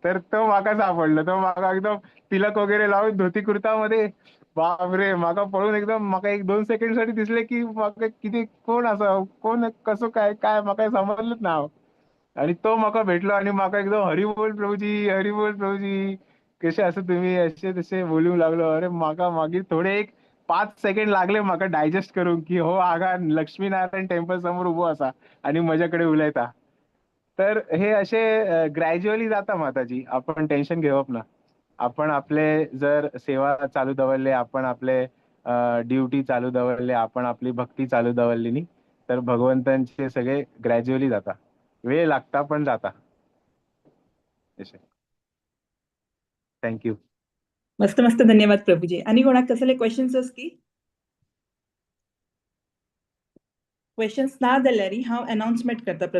तर तो म्हाका सापडलो. तो म्हाका एकदम तिलक वगैरे लावून धोती कुर्तामध्ये, बापरे, म्हाका पळोवन एकदम म्हाका 1-2 सेकंड साठी दिसले की म्हाका कितें कोण आसा, कोण कसो काय काय म्हाका समजलंच ना हांव. आणि तो म्हाका भेटलो आणि म्हाका एकदम हरी बोल प्रभुजी, हरी बोल प्रभुजी, कसे आसा तुम्ही, असे तसे बोलूंक लागलो. अरे म्हाका मागीर थोडे एक 5 सेकंड लागले म्हाका डायजेस्ट करूंक की हो हांगा लक्ष्मीनारायण टेम्पल समोर उबो आसा आणि म्हज्याकडे उलयता. तर हे असे ग्रॅज्युअली जाता माताजी. आपण टेन्शन घेवप ना. आपण आपले जर सेवा चालू दवरले, आपण आपले ड्युटी चालू दवरले, आपण आपली भक्ती चालू दवरली नी, तर भगवंतांचे सगळे ग्रॅज्युअली जाता. वेळ लागता पण जाता. थँक्यू. मस्त मस्त धन्यवाद प्रभूजी. आणि कोणाक कसले क्वेश्चन्स की क्वेश्चन्स ना जाल्यार हांव अनाउन्समेंट करता.